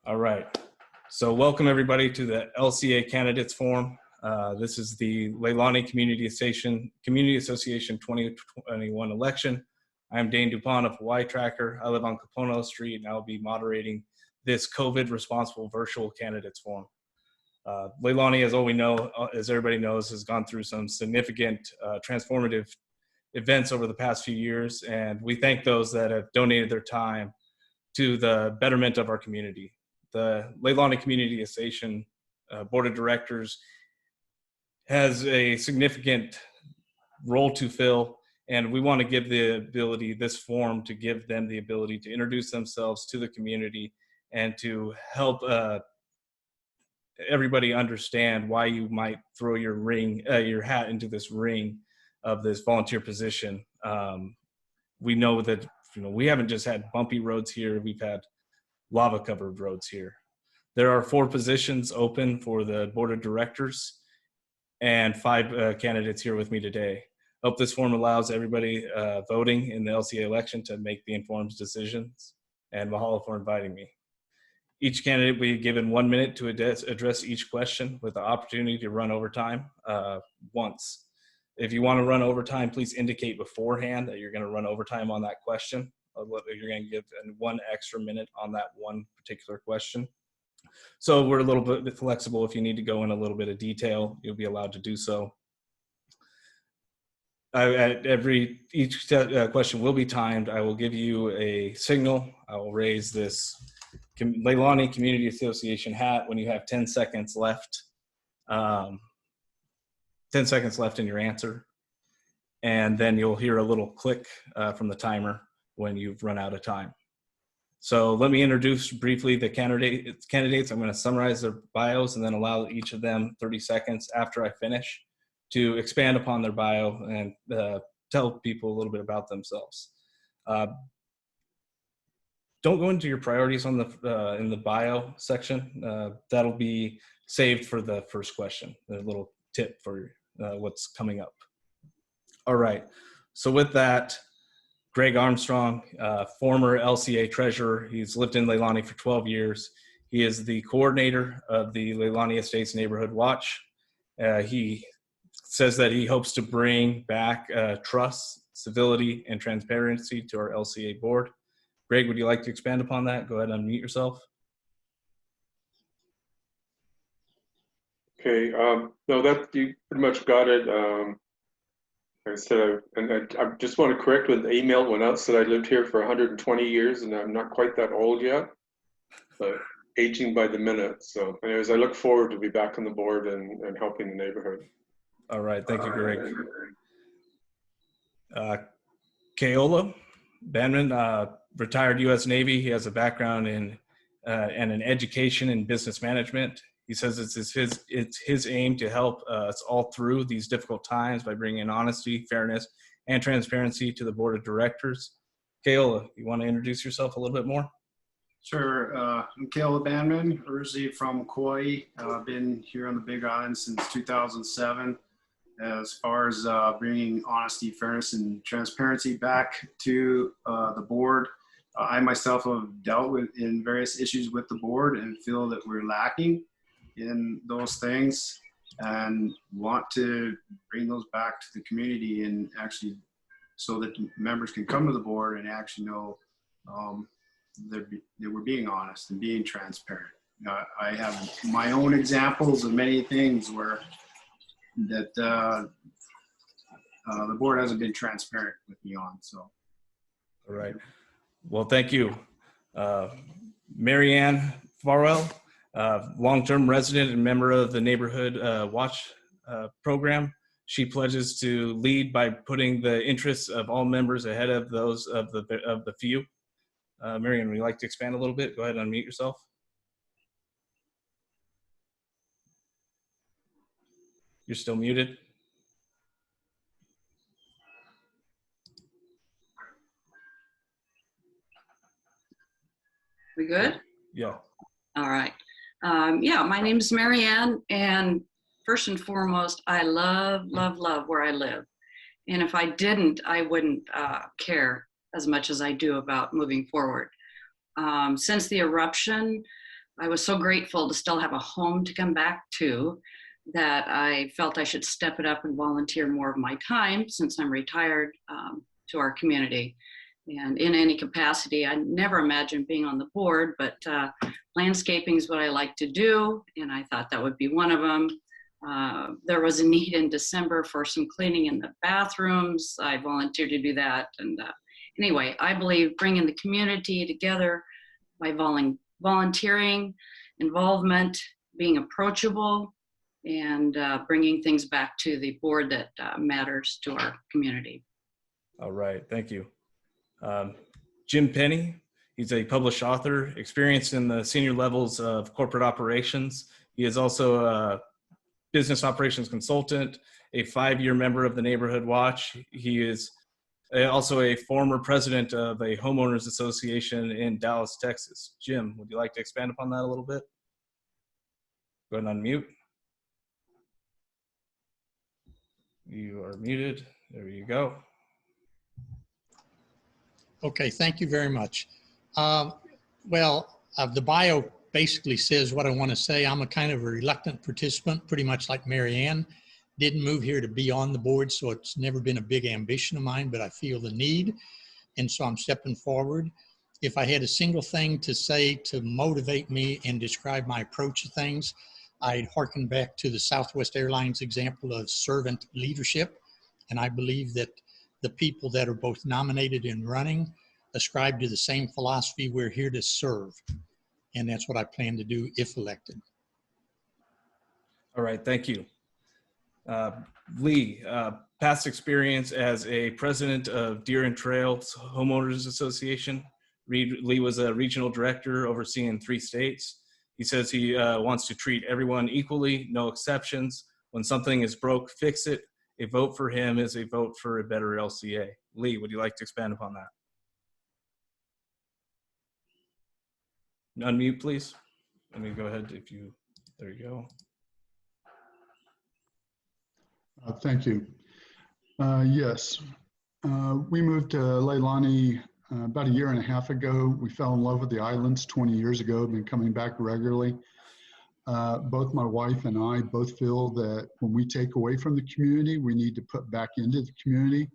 All right. So welcome everybody to the LCA Candidates Forum. This is the Leilani Community Association 2021 election. I'm Dane Dupont of Hawaii Tracker. I live on Kapono Street and I'll be moderating this COVID responsible virtual candidates forum. Leilani, as everybody knows, has gone through some significant transformative events over the past few years, and we thank those that have donated their time to the betterment of our community. The Leilani Community Association Board of Directors has a significant role to fill, and we want to give this forum to give them the ability to introduce themselves to the community and to help everybody understand why you might throw your hat into this ring of this volunteer position. We know that we haven't just had bumpy roads here, we've had lava covered roads here. There are 4 positions open for the board of directors and 5 candidates here with me today. Hope this forum allows everybody voting in the LCA election to make the informed decisions, and mahalo for inviting me. Each candidate will be given 1 minute to address each question with the opportunity to run overtime once. If you want to run overtime, please indicate beforehand that you're going to run overtime on that question. You're going to give 1 extra minute on that one particular question. So we're a little bit flexible. If you need to go in a little bit of detail, you'll be allowed to do so. Each question will be timed. I will give you a signal. I will raise this Leilani Community Association hat when you have 10 seconds left. 10 seconds left in your answer. And then you'll hear a little click from the timer when you've run out of time. So let me introduce briefly the candidates. I'm going to summarize their bios and then allow each of them 30 seconds after I finish to expand upon their bio and tell people a little bit about themselves. Don't go into your priorities on in the bio section. That'll be saved for the first question, a little tip for what's coming up. All right, so with that, Greg Armstrong, former LCA treasurer. He's lived in Leilani for 12 years. He is the coordinator of the Leilani Estates Neighborhood Watch. He says that he hopes to bring back trust, civility, and transparency to our LCA board. Greg, would you like to expand upon that? Go ahead and unmute yourself. Okay, no, that you pretty much got it. I said, I just want to correct when the email went out, said I lived here for 120 years and I'm not quite that old yet, but aging by the minute. So anyways, I look forward to be back on the board and helping the neighborhood. All right, thank you, Greg. Keola Banman, retired U.S. Navy. He has a background in and an education in business management. He says it's his aim to help us all through these difficult times by bringing honesty, fairness, and transparency to the board of directors. Keola, you want to introduce yourself a little bit more? Sure. I'm Keola Banman, originally from Kauai. I've been here on the Big Island since 2007. As far as bringing honesty, fairness, and transparency back to the board, I myself have dealt in various issues with the board and feel that we're lacking in those things and want to bring those back to the community and actually so that members can come to the board and actually know that we're being honest and being transparent. I have my own examples of many things where that the board hasn't been transparent with me on. So, all right. Well, thank you, Marianne Farwell, long-term resident and member of the Neighborhood Watch program. She pledges to lead by putting the interests of all members ahead of those of the few. Marianne, would you like to expand a little bit? Go ahead and unmute yourself. You're still muted. We good? Yeah. All right. Yeah, my name is Marianne, and first and foremost, I love where I live. And if I didn't, I wouldn't care as much as I do about moving forward. Since the eruption, I was so grateful to still have a home to come back to that I felt I should step it up and volunteer more of my time since I'm retired to our community. And in any capacity, I never imagined being on the board, but landscaping is what I like to do, and I thought that would be one of them. There was a need in December for some cleaning in the bathrooms. I volunteered to do that. And anyway, I believe bringing the community together by volunteering, involvement, being approachable, and bringing things back to the board that matters to our community. All right, thank you. Jim Penny, he's a published author, experienced in the senior levels of corporate operations. He is also a business operations consultant, a 5-year member of the Neighborhood Watch. He is also a former president of a homeowners association in Dallas, Texas. Jim, would you like to expand upon that a little bit? Go ahead and unmute. You are muted. There you go. Okay, thank you very much. The bio basically says what I want to say. I'm a kind of a reluctant participant, pretty much like Marianne. Didn't move here to be on the board, so it's never been a big ambition of mine, but I feel the need, and so I'm stepping forward. If I had a single thing to say to motivate me and describe my approach to things, I'd hearken back to the Southwest Airlines example of servant leadership, and I believe that the people that are both nominated and running ascribe to the same philosophy. We're here to serve. And that's what I plan to do if elected. All right, thank you. Lee, past experience as a president of Deer and Trails Homeowners Association. Lee was a regional director overseeing 3 states. He says he wants to treat everyone equally, no exceptions. When something is broke, fix it. A vote for him is a vote for a better LCA. Lee, would you like to expand upon that? Unmute, please. Let me go ahead if you, there you go. Thank you. Yes, we moved to Leilani about 1.5 years ago. We fell in love with the islands 20 years ago, been coming back regularly. Both my wife and I both feel that when we take away from the community, we need to put back into the community.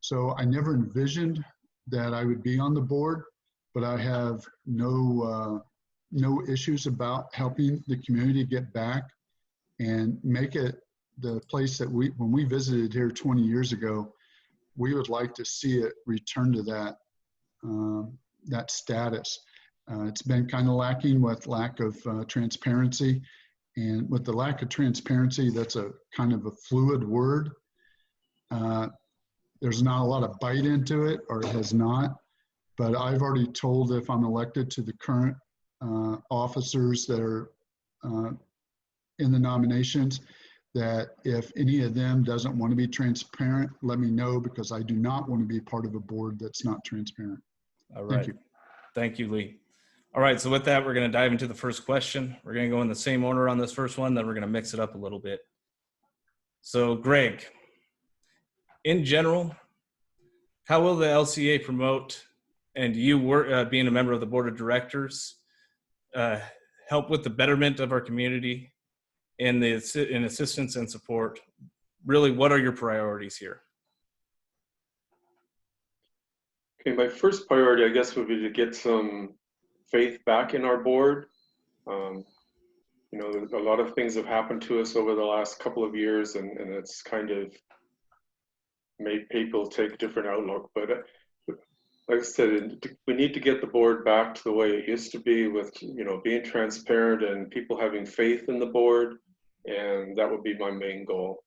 So I never envisioned that I would be on the board, but I have no issues about helping the community get back and make it the place that when we visited here 20 years ago, we would like to see it return to that status. It's been kind of lacking with lack of transparency, and with the lack of transparency, that's a kind of a fluid word. There's not a lot of bite into it, or it has not, but I've already told, if I'm elected, to the current officers that are in the nominations, that if any of them doesn't want to be transparent, let me know, because I do not want to be part of a board that's not transparent. All right. Thank you, Lee. All right, so with that, we're going to dive into the first question. We're going to go in the same order on this first one, then we're going to mix it up a little bit. So, Greg, in general, how will the LCA promote, and you being a member of the board of directors, help with the betterment of our community and in assistance and support? Really, what are your priorities here? Okay, my first priority, I guess, would be to get some faith back in our board. You know, a lot of things have happened to us over the last couple of years, and it's kind of made people take a different outlook. But like I said, we need to get the board back to the way it used to be, with, you know, being transparent and people having faith in the board, and that would be my main goal.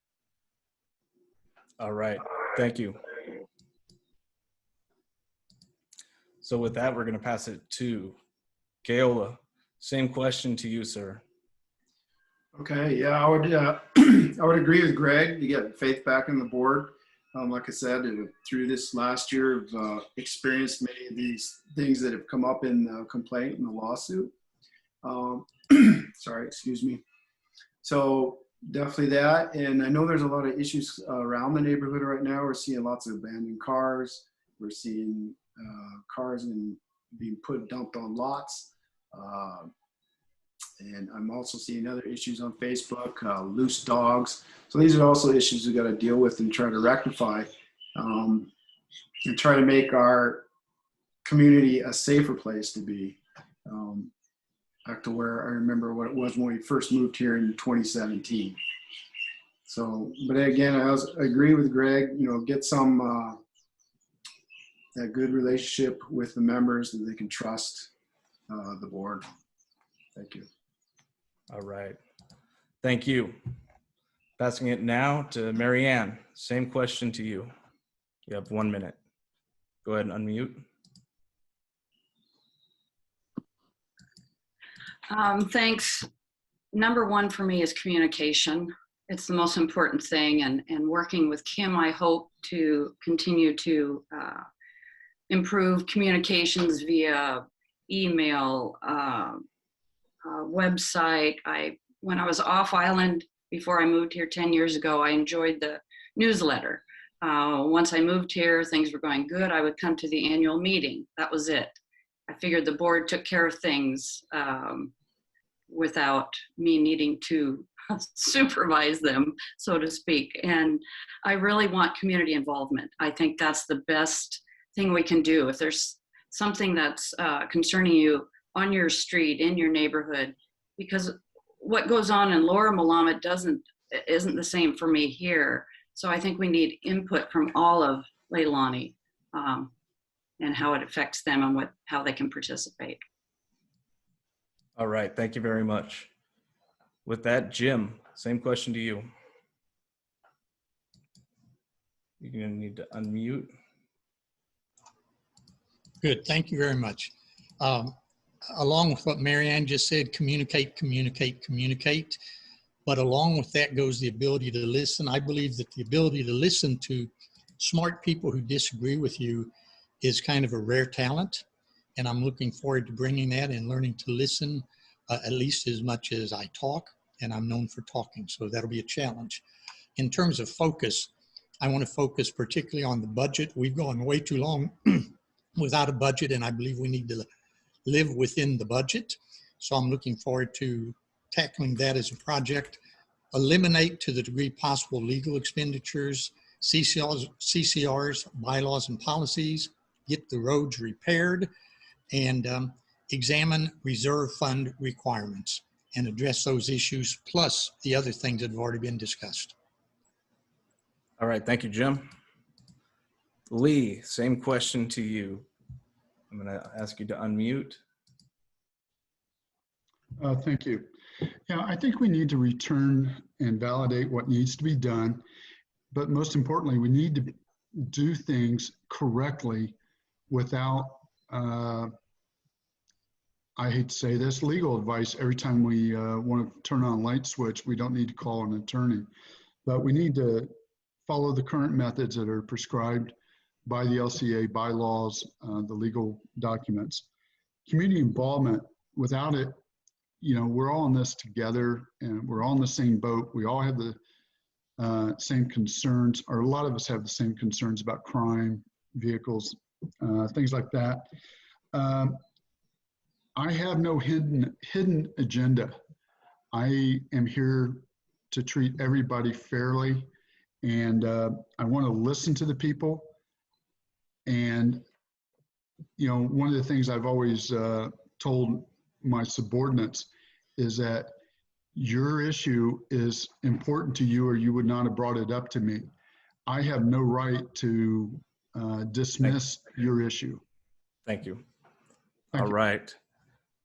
All right, thank you. So with that, we're going to pass it to Gayola. Same question to you, sir. Okay, yeah, I would I would agree with Greg to get faith back in the board. Like I said, through this last year, I've experienced many of these things that have come up in the complaint and the lawsuit. Sorry, excuse me. So definitely that. And I know there's a lot of issues around the neighborhood right now. We're seeing lots of abandoned cars. We're seeing cars being dumped on lots. And I'm also seeing other issues on Facebook, loose dogs. So these are also issues we got to deal with and try to rectify, and try to make our community a safer place to be. Back to where I remember what it was when we first moved here in 2017. So, but again, I agree with Greg, get some, that good relationship with the members that they can trust the board. Thank you. All right. Thank you. Passing it now to Mary Ann. Same question to you. You have 1 minute. Go ahead and unmute. Thanks. Number one for me is communication. It's the most important thing. And working with Kim, I hope to continue to improve communications via email, website. When I was off island before I moved here 10 years ago, I enjoyed the newsletter. Once I moved here, things were going good. I would come to the annual meeting. That was it. I figured the board took care of things without me needing to supervise them, so to speak. And I really want community involvement. I think that's the best thing we can do. If there's something that's concerning you on your street, in your neighborhood, because what goes on in Lower Willamette isn't the same for me here. So I think we need input from all of Leilani and how it affects them and how they can participate. All right, thank you very much. With that, Jim, same question to you. You're gonna need to unmute. Good, thank you very much. Along with what Mary Ann just said, communicate, communicate, communicate. But along with that goes the ability to listen. I believe that the ability to listen to smart people who disagree with you is kind of a rare talent. And I'm looking forward to bringing that and learning to listen at least as much as I talk. And I'm known for talking, so that'll be a challenge. In terms of focus, I want to focus particularly on the budget. We've gone way too long without a budget, and I believe we need to live within the budget. So I'm looking forward to tackling that as a project. Eliminate to the degree possible legal expenditures, CCRs, bylaws and policies, get the roads repaired, and examine reserve fund requirements and address those issues, plus the other things that have already been discussed. All right, thank you, Jim. Lee, same question to you. I'm gonna ask you to unmute. Thank you. Yeah, I think we need to return and validate what needs to be done. But most importantly, we need to do things correctly without, I hate to say this, legal advice. Every time we want to turn on a light switch, we don't need to call an attorney. But we need to follow the current methods that are prescribed by the LCA bylaws, the legal documents. Community involvement, without it, we're all in this together and we're all in the same boat. We all have the same concerns, or a lot of us have the same concerns about crime, vehicles, things like that. I have no hidden agenda. I am here to treat everybody fairly, and I want to listen to the people. And one of the things I've always told my subordinates is that your issue is important to you, or you would not have brought it up to me. I have no right to dismiss your issue. Thank you. Thank All you. right.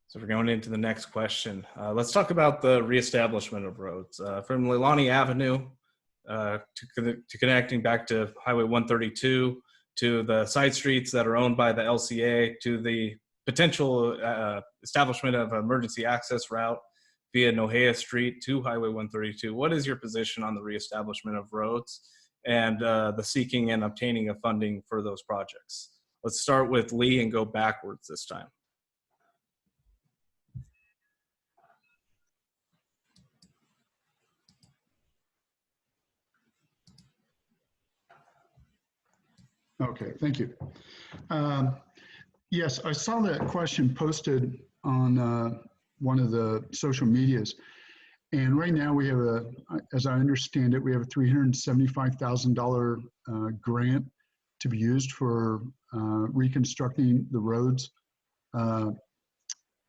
So we're going into the next question. Let's talk about the reestablishment of roads. From Leilani Avenue to connecting back to Highway 132, to the side streets that are owned by the LCA, to the potential establishment of emergency access route via Nohea Street to Highway 132. What is your position on the reestablishment of roads and the seeking and obtaining of funding for those projects? Let's start with Lee and go backwards this time. Okay, thank you. Yes, I saw that question posted on one of the social medias. And right now we have as I understand it, we have a $375,000 grant to be used for reconstructing the roads.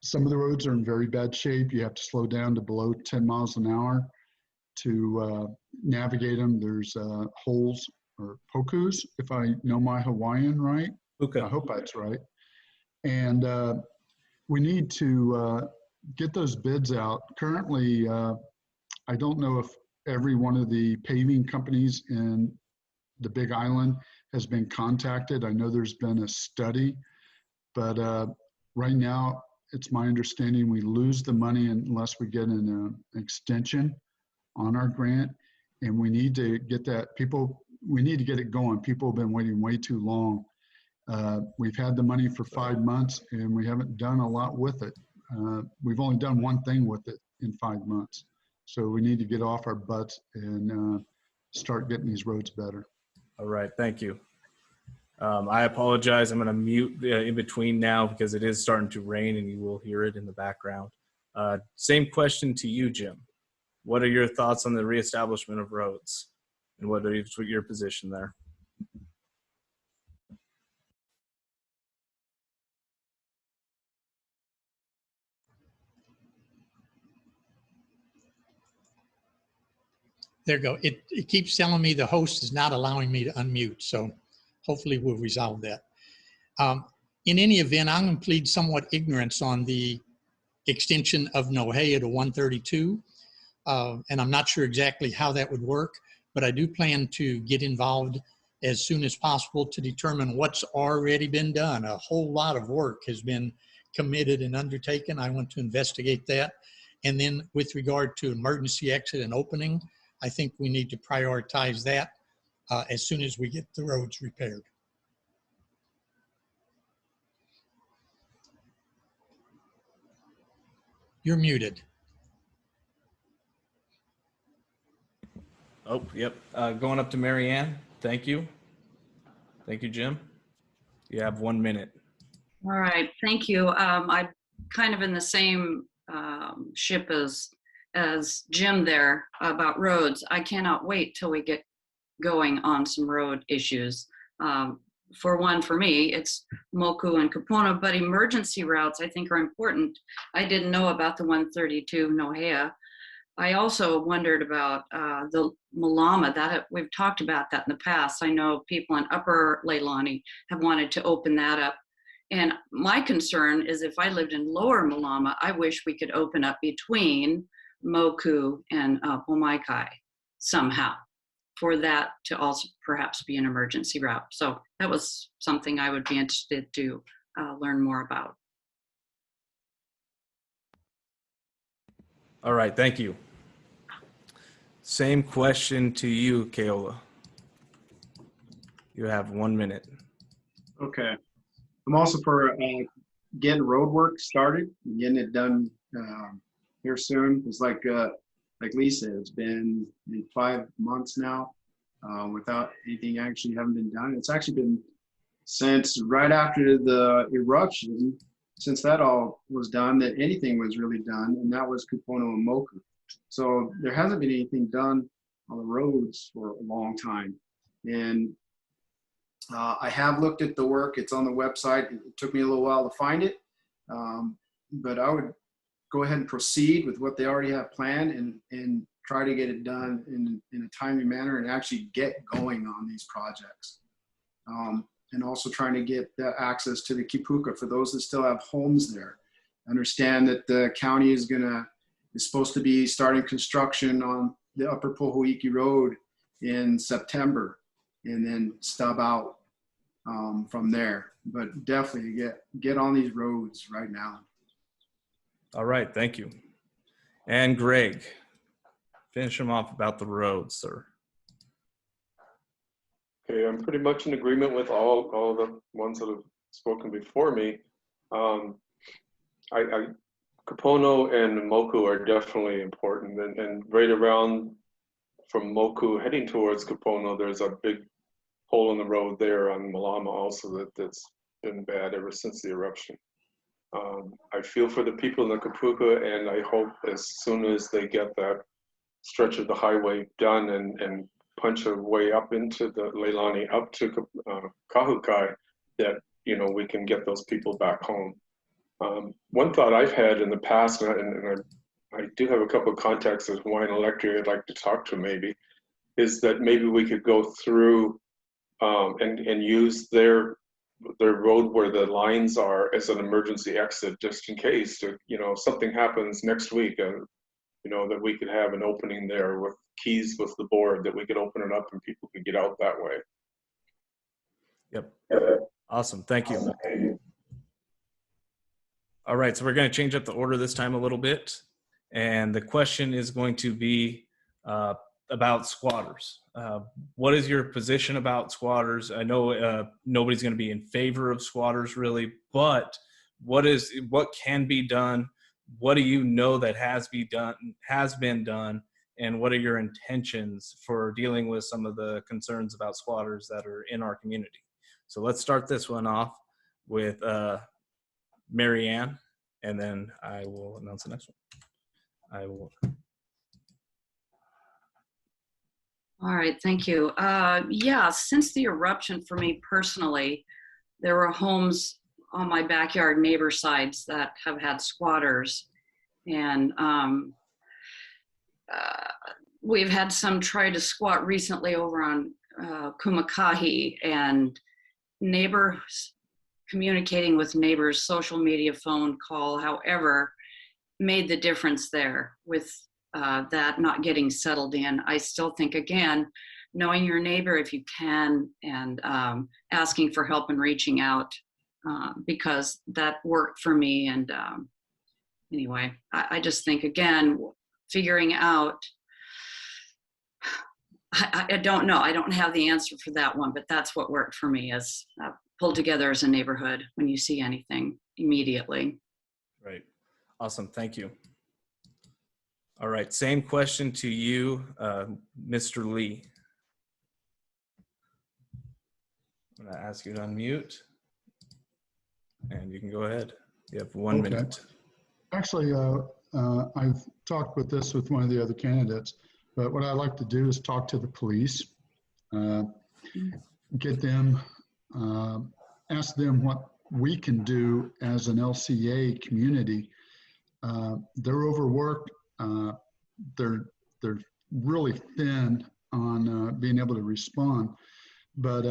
Some of the roads are in very bad shape. You have to slow down to below 10 miles an hour to navigate them. There's holes or pokus, if I know my Hawaiian right. Okay. I hope that's right. And we need to get those bids out. Currently, I don't know if every one of the paving companies in the Big Island has been contacted. I know there's been a study, but right now, it's my understanding we lose the money unless we get an extension on our grant, and we need to get that we need to get it going. People have been waiting way too long. We've had the money for 5 months and we haven't done a lot with it. We've only done one thing with it in 5 months. So we need to get off our butts and start getting these roads better. All right, thank you. I apologize. I'm going to mute in between now because it is starting to rain and you will hear it in the background. Same question to you, Jim. What are your thoughts on the reestablishment of roads and what is your position there? There you go. It keeps telling me the host is not allowing me to unmute, so hopefully we'll resolve that. In any event, I'm going to plead somewhat ignorance on the extension of Nohea to 132, and I'm not sure exactly how that would work, but I do plan to get involved as soon as possible to determine what's already been done. A whole lot of work has been committed and undertaken. I want to investigate that. And then with regard to emergency exit and opening, I think we need to prioritize that as soon as we get the roads repaired. You're muted. Oh, yep. Going up to Mary Ann. Thank you. Thank you, Jim. You have 1 minute. All right, thank you. I'm kind of in the same ship as Jim there about roads. I cannot wait till we get going on some road issues. For one, for me, it's Moku and Kapono, but emergency routes I think are important. I didn't know about the 132 Nohea. I also wondered about the Malama. We've talked about that in the past. I know people in Upper Leilani have wanted to open that up. And my concern is if I lived in Lower Malama, I wish we could open up between Moku and Pomaikai somehow for that to also perhaps be an emergency route. So that was something I would be interested to learn more about. All right, thank you. Same question to you, Keola. You have 1 minute. Okay. I'm also for getting road work started, getting it done here soon. It's like Lisa, it's been 5 months now without anything actually having been done. It's actually been since right after the eruption, since that all was done, that anything was really done, and that was Kapono and Moku. So there hasn't been anything done on the roads for a long time. And I have looked at the work. It's on the website. It took me a little while to find it, but I would go ahead and proceed with what they already have planned and try to get it done in a timely manner and actually get going on these projects. And also trying to get the access to the Kipuka for those that still have homes there. Understand that the county is supposed to be starting construction on the Upper Pohoiki Road in September and then stub out from there. But definitely get on these roads right now. All right, thank you. And Greg, finish him off about the roads, sir. Okay, I'm pretty much in agreement with all the ones that have spoken before me. Kapono and Moku are definitely important, and right around from Moku heading towards Kapono, there's a big hole in the road there on Malama also that's been bad ever since the eruption. I feel for the people in the Kapuka, and I hope as soon as they get that stretch of the highway done and punch a way up into the Leilani, up to Kahukai, that, you know, we can get those people back home. One thought I've had in the past, and I do have a couple of contacts at Hawaiian Electric I'd like to talk to maybe, is that maybe we could go through and use their road where the lines are as an emergency exit, just in case, you know, something happens next week, you know, that we could have an opening there with keys with the board, that we could open it up and people could get out that way. Yep. Awesome. Thank you. All right. So we're going to change up the order this time a little bit. And the question is going to be about squatters. What is your position about squatters? I know nobody's going to be in favor of squatters really, but what can be done? What do you know that has been done, and what are your intentions for dealing with some of the concerns about squatters that are in our community? So let's start this one off with Mary Ann, and then I will announce the next one. All right, thank you. Yeah, since the eruption for me personally, there were homes on my backyard neighbor sides that have had squatters, and we've had some try to squat recently over on Kumakahi, and neighbors communicating with neighbors, social media, phone call, however, made the difference there with that not getting settled in. I still think, again, knowing your neighbor if you can, and asking for help and reaching out, because that worked for me. And anyway, I just think, again, figuring out, I don't know. I don't have the answer for that one, but that's what worked for me, is pulled together as a neighborhood when you see anything immediately. Right. Awesome. Thank you. All right. Same question to you, Mr. Lee. I'm going to ask you to unmute, and you can go ahead. You have 1 minute. Actually, I've talked with one of the other candidates, but what I like to do is talk to the police, get them, ask them what we can do as an LCA community. They're overworked. They're really thin on being able to respond, but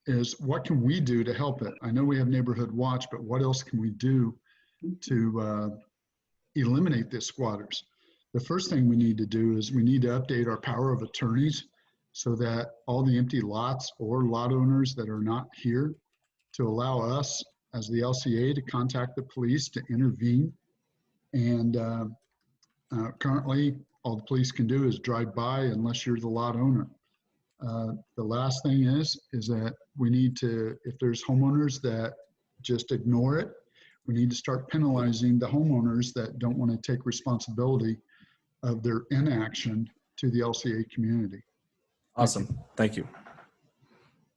is what can we do to help it? I know we have neighborhood watch, but what else can we do to eliminate the squatters? The first thing we need to do is we need to update our power of attorneys so that all the empty lots or lot owners that are not here, to allow us as the LCA to contact the police to intervene. And currently, all the police can do is drive by unless you're the lot owner. The last thing is that we need to, if there's homeowners that just ignore it, we need to start penalizing the homeowners that don't want to take responsibility of their inaction to the LCA community. Awesome. Thank you.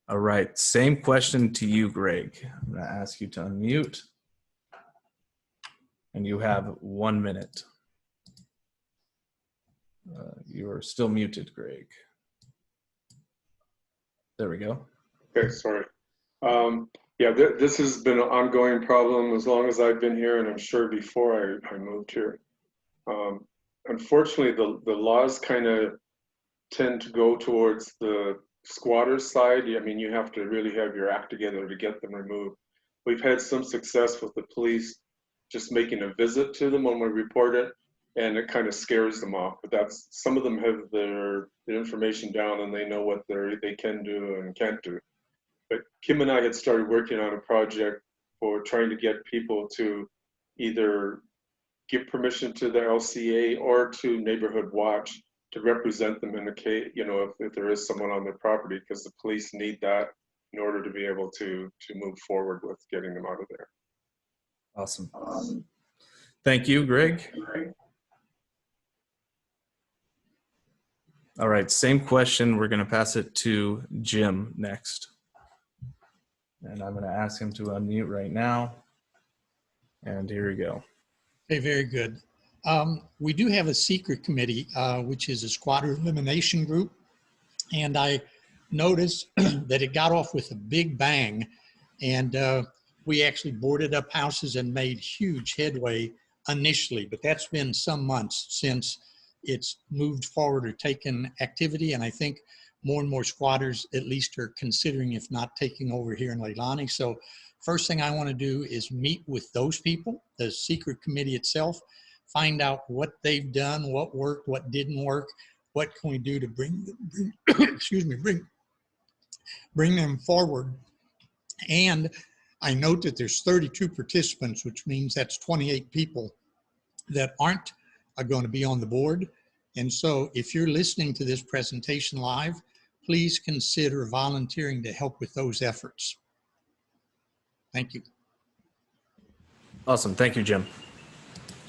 All right. Same question to you, Greg. I'm going to ask you to unmute. And you have 1 minute. You are still muted, Greg. There we go. Okay, sorry. Yeah, this has been an ongoing problem as long as I've been here, and I'm sure before I moved here. Unfortunately, the laws kind of tend to go towards the squatters side. I mean, you have to really have your act together to get them removed. We've had some success with the police just making a visit to them when we report it, and it kind of scares them off. But some of them have their information down, and they know what they can do and can't do. But Kim and I had started working on a project for trying to get people to either give permission to the LCA or to Neighborhood Watch to represent them in the case, you know, if there is someone on their property, because the police need that in order to be able to move forward with getting them out of there. Awesome. Thank you, Greg. All right, same question. We're going to pass it to Jim next. And I'm going to ask him to unmute right now. And here we go. Okay, very good. We do have a secret committee, which is a squatter elimination group. And I noticed that it got off with a big bang. And we actually boarded up houses and made huge headway initially. But that's been some months since it's moved forward or taken activity. And I think more and more squatters at least are considering, if not taking over here in Leilani. So first thing I want to do is meet with those people, the secret committee itself, find out what they've done, what worked, what didn't work, what can we do to bring excuse me, bring them forward. And I note that there's 32 participants, which means that's 28 people that aren't going to be on the board. And so if you're listening to this presentation live, please consider volunteering to help with those efforts. Thank you. Awesome. Thank you, Jim.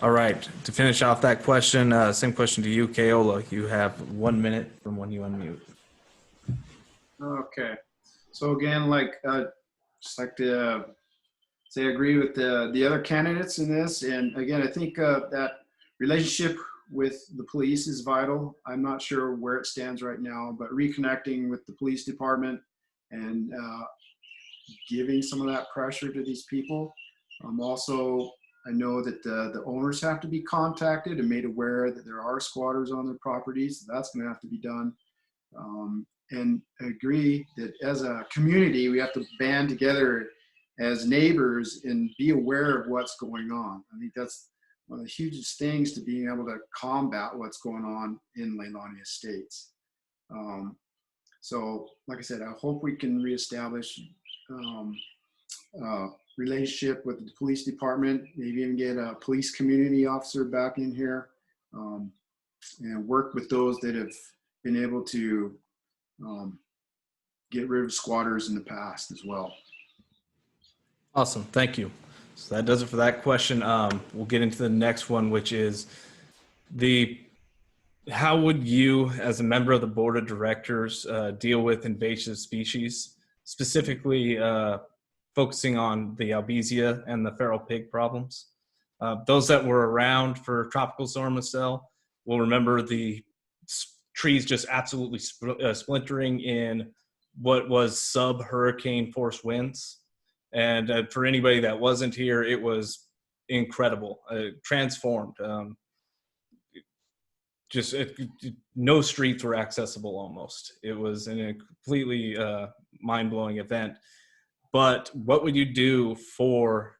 All right. To finish off that question, same question to you, Keola. You have 1 minute from when you unmute. Okay. So again, just like to say I agree with the other candidates in this. And again, I think that relationship with the police is vital. I'm not sure where it stands right now, but reconnecting with the police department and giving some of that pressure to these people. Also, I know that the owners have to be contacted and made aware that there are squatters on their properties. That's going to have to be done. And I agree that as a community, we have to band together as neighbors and be aware of what's going on. I think that's one of the hugest things to being able to combat what's going on in Leilani Estates. So, like I said, I hope we can reestablish relationship with the police department, maybe even get a police community officer back in here, and work with those that have been able to get rid of squatters in the past as well. Awesome. Thank you. So that does it for that question. We'll get into the next one, which is how would you, as a member of the board of directors, deal with invasive species, specifically focusing on the albizia and the feral pig problems? Those that were around for Tropical Storm Estelle will remember the trees just absolutely splintering in what was sub-hurricane force winds. And for anybody that wasn't here, it was incredible, transformed. No streets were accessible almost. It was a completely mind-blowing event. But what would you do for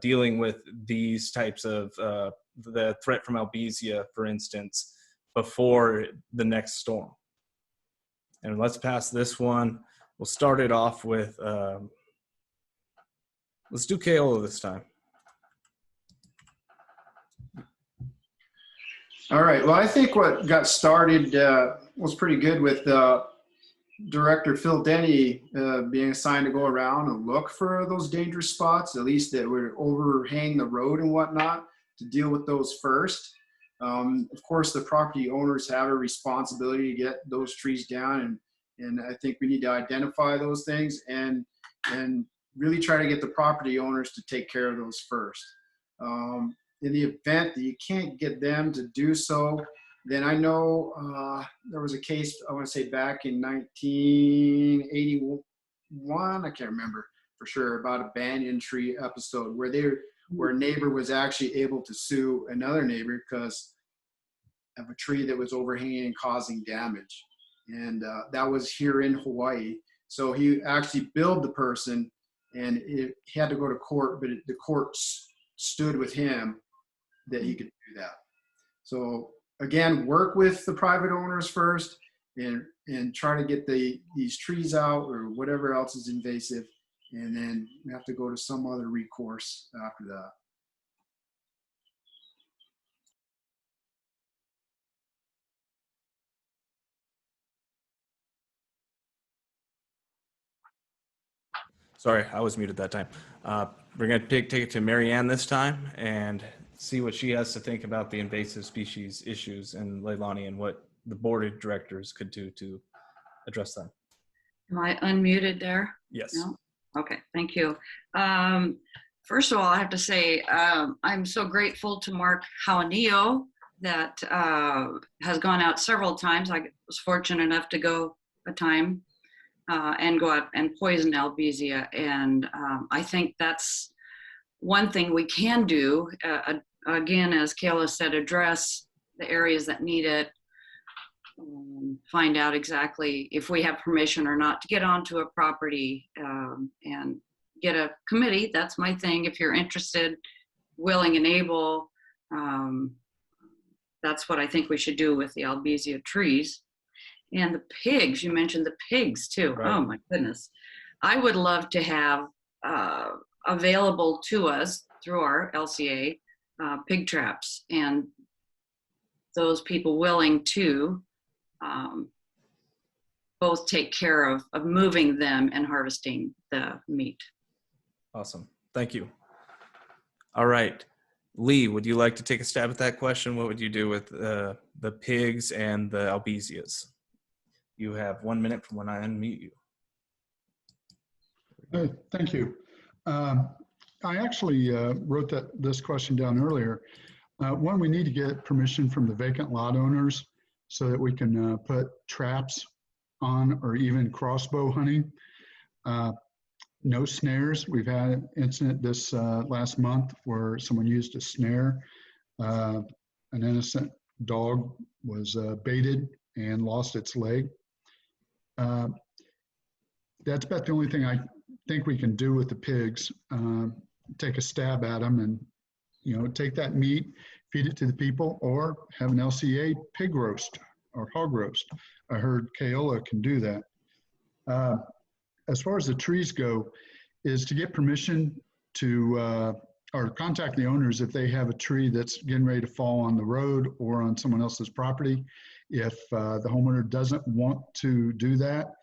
dealing with these types of the threat from albizia, for instance, before the next storm? And let's pass this one. We'll start it off with, let's do Keola this time. All right. Well, I think what got started was pretty good with Director Phil Denny being assigned to go around and look for those dangerous spots, at least that would overhang the road and whatnot, to deal with those first. Of course, the property owners have a responsibility to get those trees down, and I think we need to identify those things and really try to get the property owners to take care of those first. In the event that you can't get them to do so, then I know there was a case, I want to say back in 1981, I can't remember for sure, about a banyan tree episode where a neighbor was actually able to sue another neighbor because of a tree that was overhanging and causing damage. And that was here in Hawaii. So he actually billed the person, and he had to go to court, but the court stood with him that he could do that. So again, work with the private owners first and try to get these trees out or whatever else is invasive. And then we have to go to some other recourse after that. Sorry, I was muted that time. We're going to take it to Marianne this time and see what she has to think about the invasive species issues in Leilani and what the board of directors could do to address them. Am I unmuted there? Yes. No? Okay, thank you. First of all, I have to say I'm so grateful to Mark Jaunillo that has gone out several times. I was fortunate enough to go a time and go out and poison albizia. And I think that's one thing we can do. Again, as Kayla said, address the areas that need it. Find out exactly if we have permission or not to get onto a property, and get a committee. That's my thing. If you're interested, willing and able, that's what I think we should do with the albizia trees. And the pigs, you mentioned the pigs too. Right. Oh my goodness. I would love to have available to us through our LCA pig traps, and those people willing to both take care of moving them and harvesting the meat. Awesome. Thank you. All right. Lee, would you like to take a stab at that question? What would you do with the pigs and the albizias? You have 1 minute from when I unmute you. Thank you. I actually wrote this question down earlier. One, we need to get permission from the vacant lot owners so that we can put traps on, or even crossbow hunting. No snares. We've had an incident this last month where someone used a snare. An innocent dog was baited and lost its leg. That's about the only thing I think we can do with the pigs. Take a stab at them and, take that meat, feed it to the people, or have an LCA pig roast or hog roast. I heard Keola can do that. As far as the trees go, is to get permission to, or contact the owners if they have a tree that's getting ready to fall on the road or on someone else's property. If the homeowner doesn't want to do that,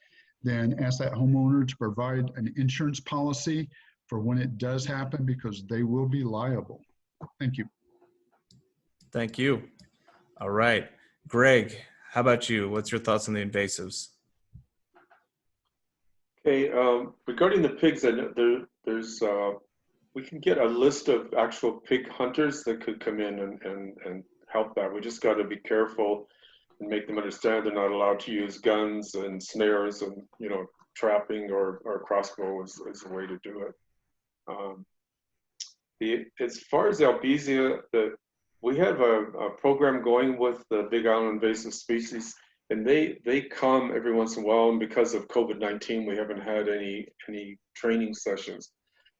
then ask that homeowner to provide an insurance policy for when it does happen, because they will be liable. Thank you. Thank you. All right. Greg, how about you? What's your thoughts on the invasives? Okay, regarding the pigs, there's we can get a list of actual pig hunters that could come in and help that. We just got to be careful and make them understand they're not allowed to use guns and snares, and trapping or crossbow is a way to do it. As far as albizia, we have a program going with the Big Island invasive species, and they come every once in a while, and because of COVID-19, we haven't had any training sessions.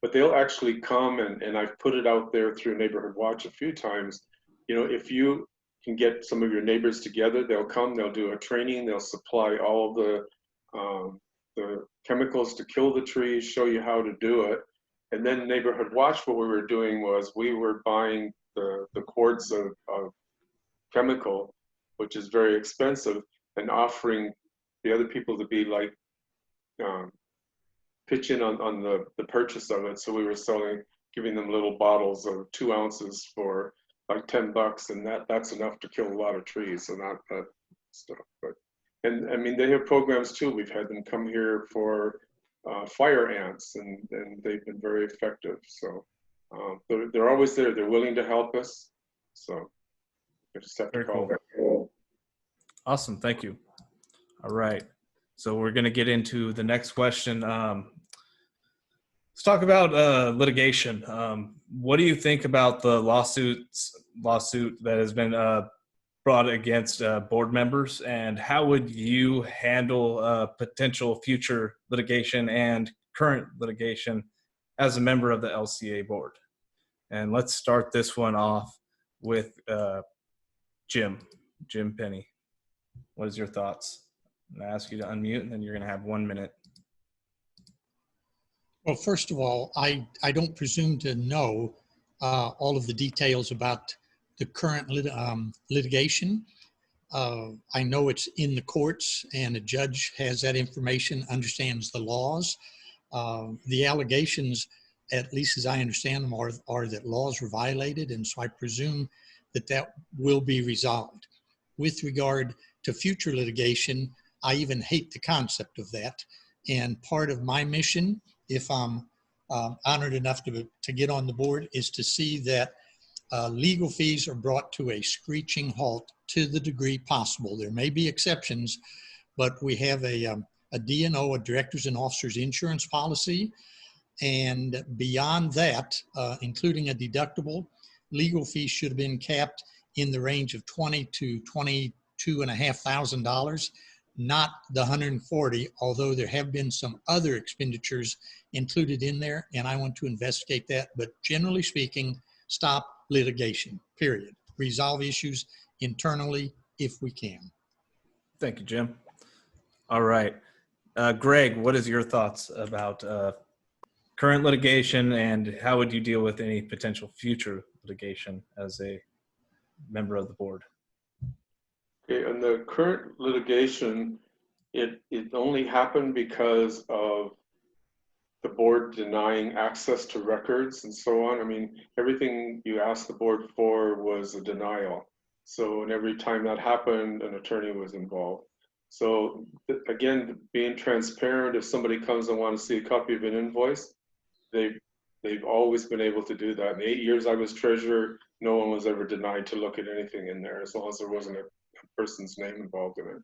But they'll actually come, and I've put it out there through Neighborhood Watch a few times. If you can get some of your neighbors together, they'll come, they'll do a training, they'll supply all of the chemicals to kill the trees, show you how to do it. And then Neighborhood Watch, what we were doing was we were buying the quarts of chemical, which is very expensive, and offering the other people to be like pitch in on the purchase of it. So we were giving them little bottles of 2 ounces for like $10, and that's enough to kill a lot of trees and that stuff. And I mean, they have programs too. We've had them come here for fire ants, and they've been very effective. So they're always there. They're willing to help us. So you just have to call them. Awesome. Thank you. All right. So we're going to get into the next question. Let's talk about litigation. What do you think about the lawsuit that has been brought against board members, and how would you handle potential future litigation and current litigation as a member of the LCA board? And let's start this one off with Jim Penny. What is your thoughts? I'm going to ask you to unmute, and then you're going to have 1 minute. Well, first of all, I don't presume to know all of the details about the current litigation. I know it's in the courts, and a judge has that information, understands the laws. The allegations, at least as I understand them, are that laws were violated, and so I presume that will be resolved. With regard to future litigation, I even hate the concept of that. And part of my mission, if I'm honored enough to get on the board, is to see that legal fees are brought to a screeching halt to the degree possible. There may be exceptions, but we have a D&O, a Directors and Officers Insurance Policy. And beyond that, including a deductible, legal fees should have been capped in the range of $20,000 to $22,500, not the 140, although there have been some other expenditures included in there, and I want to investigate that. But generally speaking, stop litigation, period. Resolve issues internally if we can. Thank you, Jim. All right. Greg, what is your thoughts about current litigation, and how would you deal with any potential future litigation as a member of the board? Okay, and the current litigation, it only happened because of the board denying access to records and so on. I mean, everything you asked the board for was a denial. So, and every time that happened, an attorney was involved. So again, being transparent, if somebody comes and wants to see a copy of an invoice, they've always been able to do that. In the 8 years I was treasurer, no one was ever denied to look at anything in there as long as there wasn't a person's name involved in it.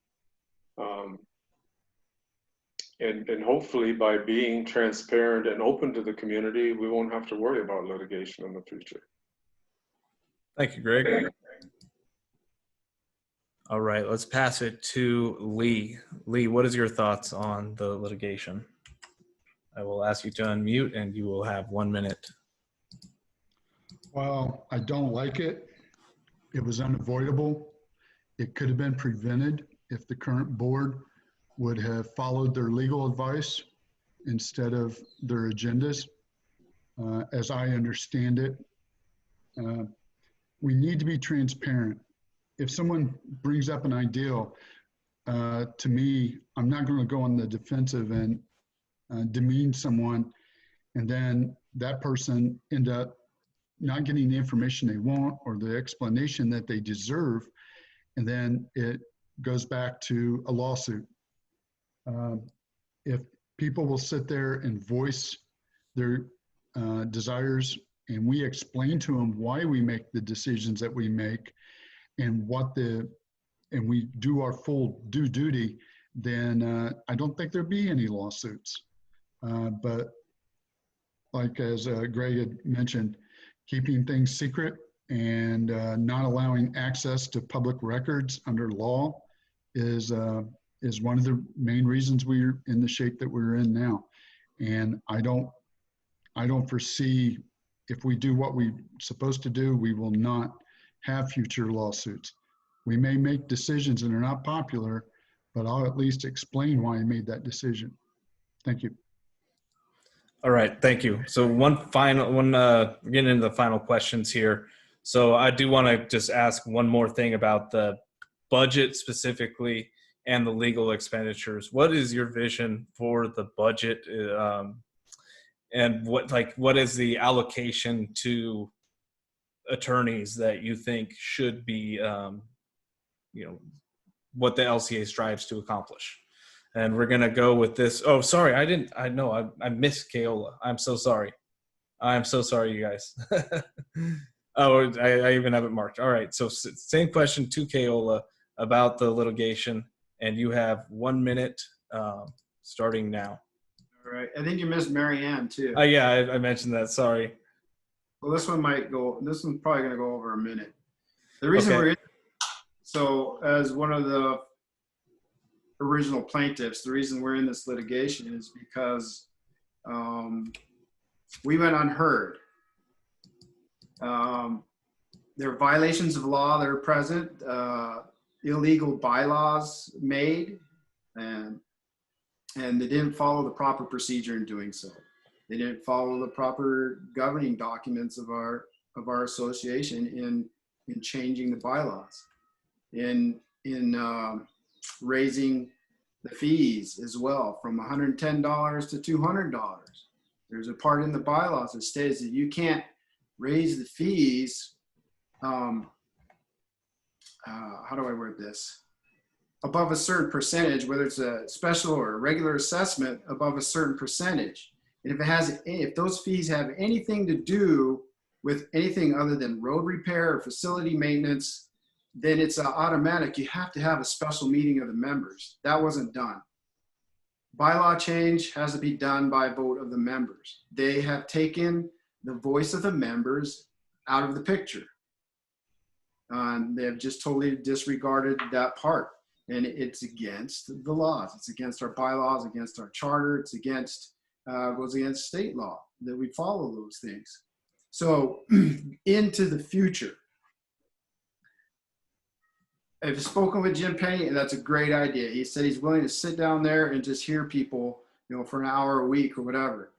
And hopefully by being transparent and open to the community, we won't have to worry about litigation in the future. Thank you, Greg. All right, let's pass it to Lee. Lee, what is your thoughts on the litigation? I will ask you to unmute and you will have 1 minute. Well, I don't like it. It was unavoidable. It could have been prevented if the current board would have followed their legal advice instead of their agendas. As I understand it, we need to be transparent. If someone brings up an ideal, to me, I'm not going to go on the defensive and demean someone, and then that person end up not getting the information they want or the explanation that they deserve, and then it goes back to a lawsuit. If people will sit there and voice their desires, and we explain to them why we make the decisions that we make, and and we do our full due duty, then I don't think there'd be any lawsuits. But like as Greg had mentioned, keeping things secret and not allowing access to public records under law is one of the main reasons we're in the shape that we're in now. And I don't foresee, if we do what we're supposed to do, we will not have future lawsuits. We may make decisions that are not popular, but I'll at least explain why I made that decision. Thank you. All right, thank you. So we're getting into the final questions here. So I do want to just ask one more thing about the budget specifically and the legal expenditures. What is your vision for the budget, and what is the allocation to attorneys that you think should be, what the LCA strives to accomplish? And we're gonna go with this. Oh, sorry, I missed Keola. I'm so sorry. I'm so sorry, you guys. Oh, I even have it marked. All right, so same question to Keola about the litigation, and you have 1 minute starting now. All right, I think you missed Mary Ann too. Yeah, I mentioned that, sorry. Well, this one's probably gonna go over a minute. The reason we're in, so as one of the original plaintiffs, the reason we're in this litigation is because we went unheard. There are violations of law that are present, illegal bylaws made, and they didn't follow the proper procedure in doing so. They didn't follow the proper governing documents of our association in changing the bylaws, in raising the fees as well from $110 to $200. There's a part in the bylaws that states that you can't raise the fees. How do I word this? Above a certain percentage, whether it's a special or a regular assessment, above a certain percentage. And if those fees have anything to do with anything other than road repair or facility maintenance, then it's automatic. You have to have a special meeting of the members. That wasn't done. Bylaw change has to be done by vote of the members. They have taken the voice of the members out of the picture. They have just totally disregarded that part. And it's against the laws. It's against our bylaws, against our charter. It's against, goes against state law that we follow those things. So into the future, I've spoken with Jim Penny, and that's a great idea. He said he's willing to sit down there and just hear people, for an hour a week or whatever.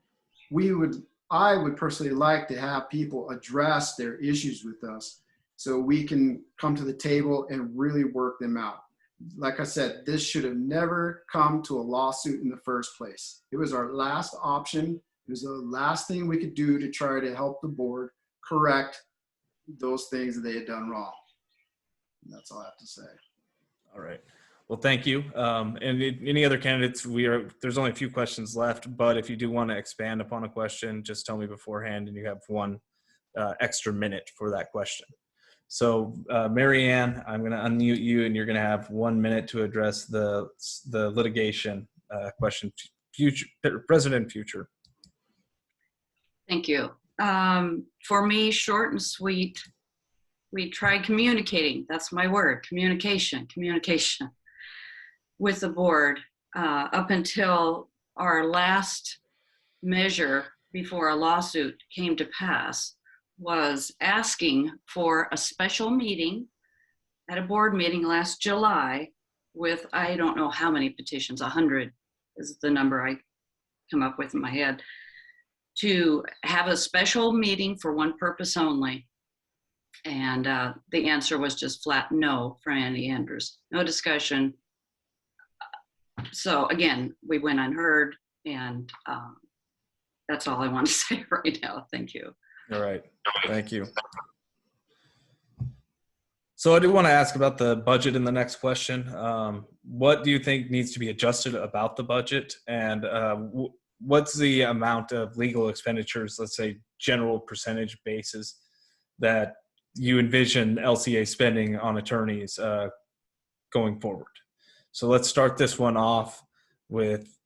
I would personally like to have people address their issues with us so we can come to the table and really work them out. Like I said, this should have never come to a lawsuit in the first place. It was our last option. It was the last thing we could do to try to help the board correct those things that they had done wrong. And that's all I have to say. All right. Well, thank you. And any other candidates, there's only a few questions left, but if you do want to expand upon a question, just tell me beforehand and you have one extra minute for that question. So Mary Ann, I'm going to unmute you and you're going to have 1 minute to address the litigation question, present and future. Thank you. For me, short and sweet, we tried communicating. That's my word, communication with the board up until our last measure before a lawsuit came to pass was asking for a special meeting at a board meeting last July with, I don't know how many petitions, 100 is the number I come up with in my head, to have a special meeting for one purpose only. And the answer was just flat no from Andy Andrews. No discussion. So again, we went unheard, and that's all I want to say right now. Thank you. All right. Thank you. So I do want to ask about the budget in the next question. What do you think needs to be adjusted about the budget? And what's the amount of legal expenditures, let's say general percentage basis, that you envision LCA spending on attorneys going forward? So let's start this one off with,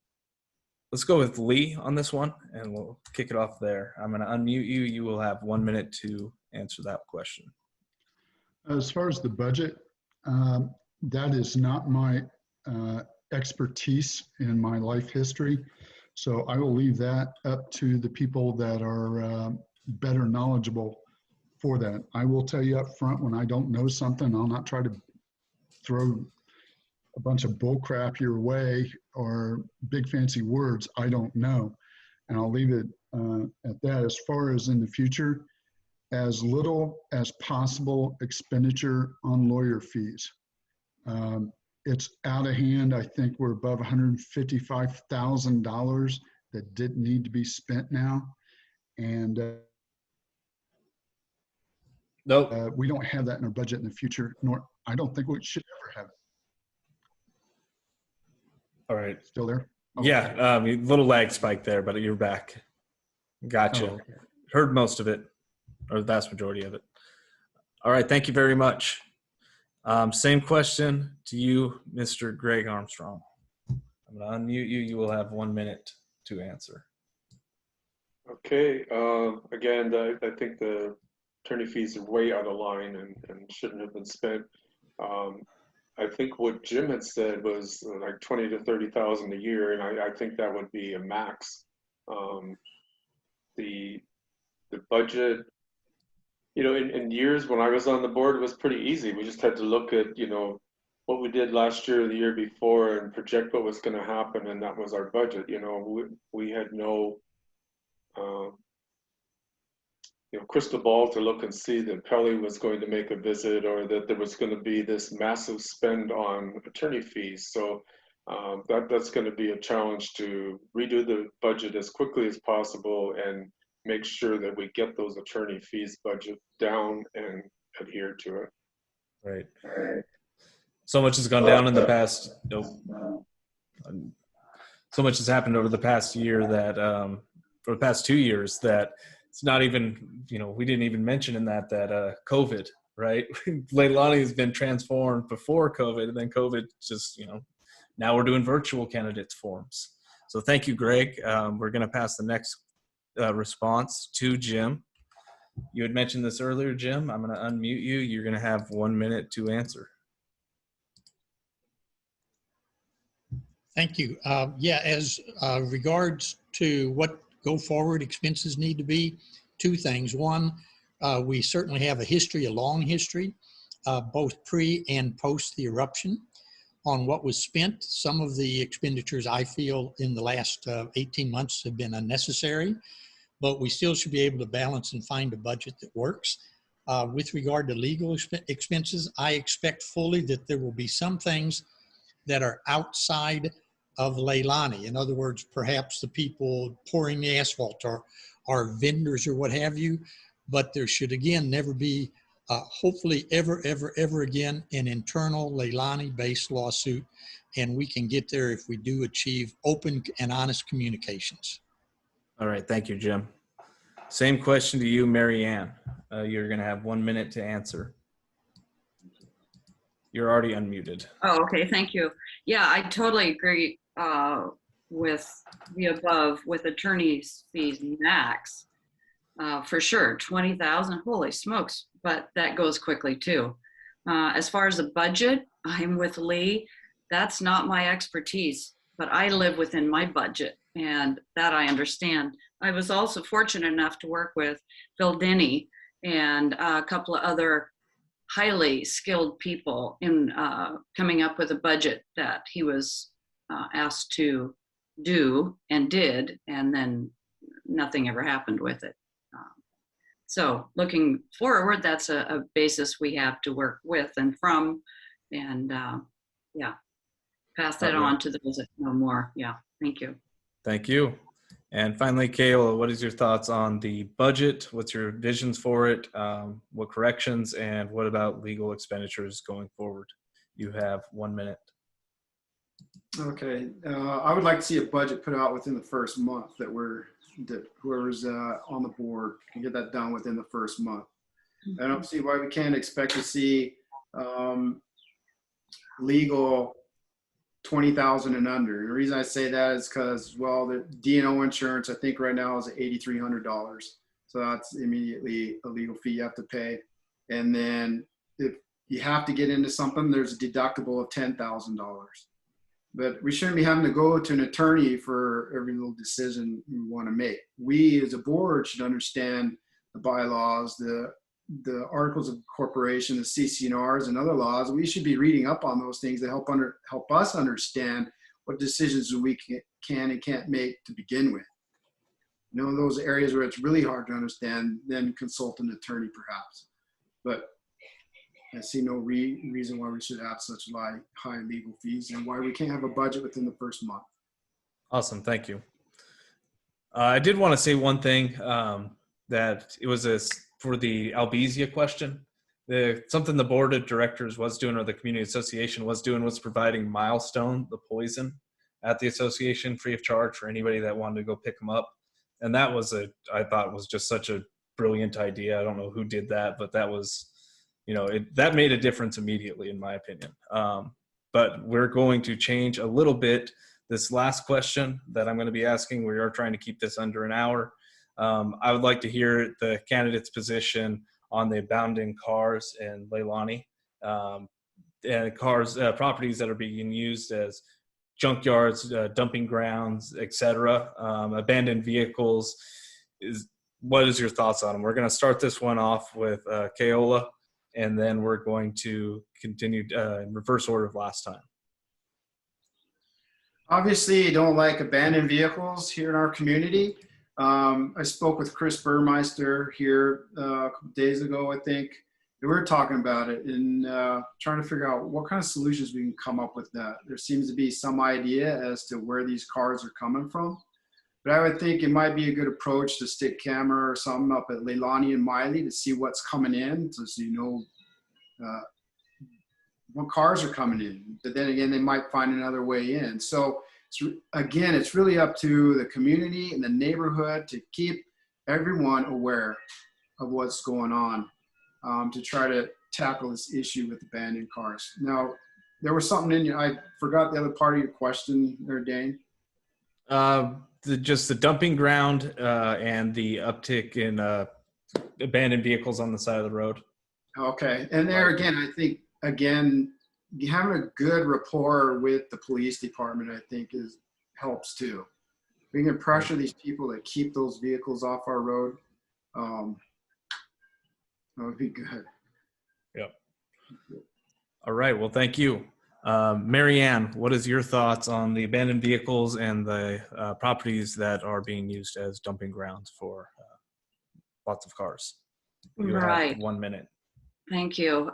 let's go with Lee on this one, and we'll kick it off there. I'm going to unmute you. You will have 1 minute to answer that question. As far as the budget, that is not my expertise in my life history. So I will leave that up to the people that are better knowledgeable for that. I will tell you up front, when I don't know something, I'll not try to throw a bunch of bull crap your way or big fancy words I don't know. And I'll leave it at that. As far as in the future, as little as possible expenditure on lawyer fees. It's out of hand. I think we're above $155,000 that didn't need to be spent now. And Nope. We don't have that in our budget in the future, nor I don't think we should ever have it. All right. Still there? Oh, yeah, little lag spike there, but you're back. Gotcha. oh, okay. Heard most of it, or the vast majority of it. All right, thank you very much. Same question to you, Mr. Greg Armstrong. I'm going to unmute you. You will have 1 minute to answer. Okay. Again, I think the attorney fees are way out of line and shouldn't have been spent. I think what Jim had said was like 20 to 30,000 a year, and I think that would be a max. The budget, in years when I was on the board, it was pretty easy. We just had to look at, what we did last year or the year before and project what was going to happen, and that was our budget. We had no crystal ball to look and see that Pelley was going to make a visit or that there was going to be this massive spend on attorney fees. So that's going to be a challenge to redo the budget as quickly as possible and make sure that we get those attorney fees budget down and adhere to it. Right. So much has gone down in the past. So much has happened over the past year that for the past 2 years that it's not even, we didn't even mention in that COVID, right? Leilani has been transformed before COVID, and then COVID just, now we're doing virtual candidates forums. So thank you, Greg. We're going to pass the next response to Jim. You had mentioned this earlier, Jim. I'm going to unmute you. You're going to have 1 minute to answer. Thank you. Yeah, as regards to what go forward expenses need to be, two things. One, we certainly have a long history, both pre and post the eruption, on what was spent. Some of the expenditures I feel in the last 18 months have been unnecessary, but we still should be able to balance and find a budget that works. With regard to legal expenses, I expect fully that there will be some things that are outside of Leilani. In other words, perhaps the people pouring the asphalt or vendors or what have you, but there should again never be, hopefully ever again, an internal Leilani-based lawsuit, and we can get there if we do achieve open and honest communications. All right, thank you, Jim. Same question to you, Mary Ann. You're going to have 1 minute to answer. You're already unmuted. Oh, okay, thank you. Yeah, I totally agree with the above, with attorney's fees max. For sure, 20,000, holy smokes, but that goes quickly too. As far as the budget, I'm with Lee. That's not my expertise, but I live within my budget, and that I understand. I was also fortunate enough to work with Phil Denny and a couple of other highly skilled people in coming up with a budget that he was asked to do and did, and then nothing ever happened with it. So looking forward, that's a basis we have to work with and from, and yeah, pass that on to those that know more. Yeah, thank you. Thank you. And finally, Kayla, what is your thoughts on the budget? What's your visions for it? What corrections, and what about legal expenditures going forward? You have 1 minute. Okay, I would like to see a budget put out within the first month that whoever's on the board can get that done within the first month. I don't see why we can't expect to see legal 20,000 and under. The reason I say that is because, well, the D&O insurance I think right now is $8,300, so that's immediately a legal fee you have to pay. And then if you have to get into something, there's a deductible of $10,000. But we shouldn't be having to go to an attorney for every little decision we want to make. We as a board should understand the bylaws, the articles of incorporation, the CC&Rs and other laws. We should be reading up on those things that help us understand what decisions we can and can't make to begin with. You know, those areas where it's really hard to understand, then consult an attorney perhaps. But I see no reason why we should have such high legal fees, and why we can't have a budget within the first month. Awesome, thank you. I did want to say one thing, that it was for the Albizia question. Something the board of directors was doing, or the community association was doing, was providing Milestone, the poison, at the association free of charge for anybody that wanted to go pick them up. And that was I thought was just such a brilliant idea. I don't know who did that, but that was, that made a difference immediately, in my opinion. But we're going to change a little bit. This last question that I'm going to be asking, we are trying to keep this under an hour. I would like to hear the candidate's position on the abandoned cars in Leilani, and properties that are being used as junkyards, dumping grounds, etc. Abandoned vehicles. What is your thoughts on them? We're going to start this one off with Keola, and then we're going to continue in reverse order of last time. Obviously, you don't like abandoned vehicles here in our community. I spoke with Chris Burmeister here a couple days ago, I think. We were talking about it and trying to figure out what kind of solutions we can come up with that. There seems to be some idea as to where these cars are coming from. But I would think it might be a good approach to stick camera or something up at Leilani and Miley to see what's coming in, so you know what cars are coming in. But then again, they might find another way in. So again, it's really up to the community and the neighborhood to keep everyone aware of what's going on, to try to tackle this issue with abandoned cars. Now, there was something in you. I forgot the other part of your question there, Dane. Just the dumping ground and the uptick in abandoned vehicles on the side of the road. Okay. And there again, I think, again, having a good rapport with the police department, I think helps too. We can pressure these people to keep those vehicles off our road. That would be good. Yep. All right. Well, thank you. Mary Ann, what is your thoughts on the abandoned vehicles and the properties that are being used as dumping grounds for lots of cars? You Right. have 1 minute. Thank you.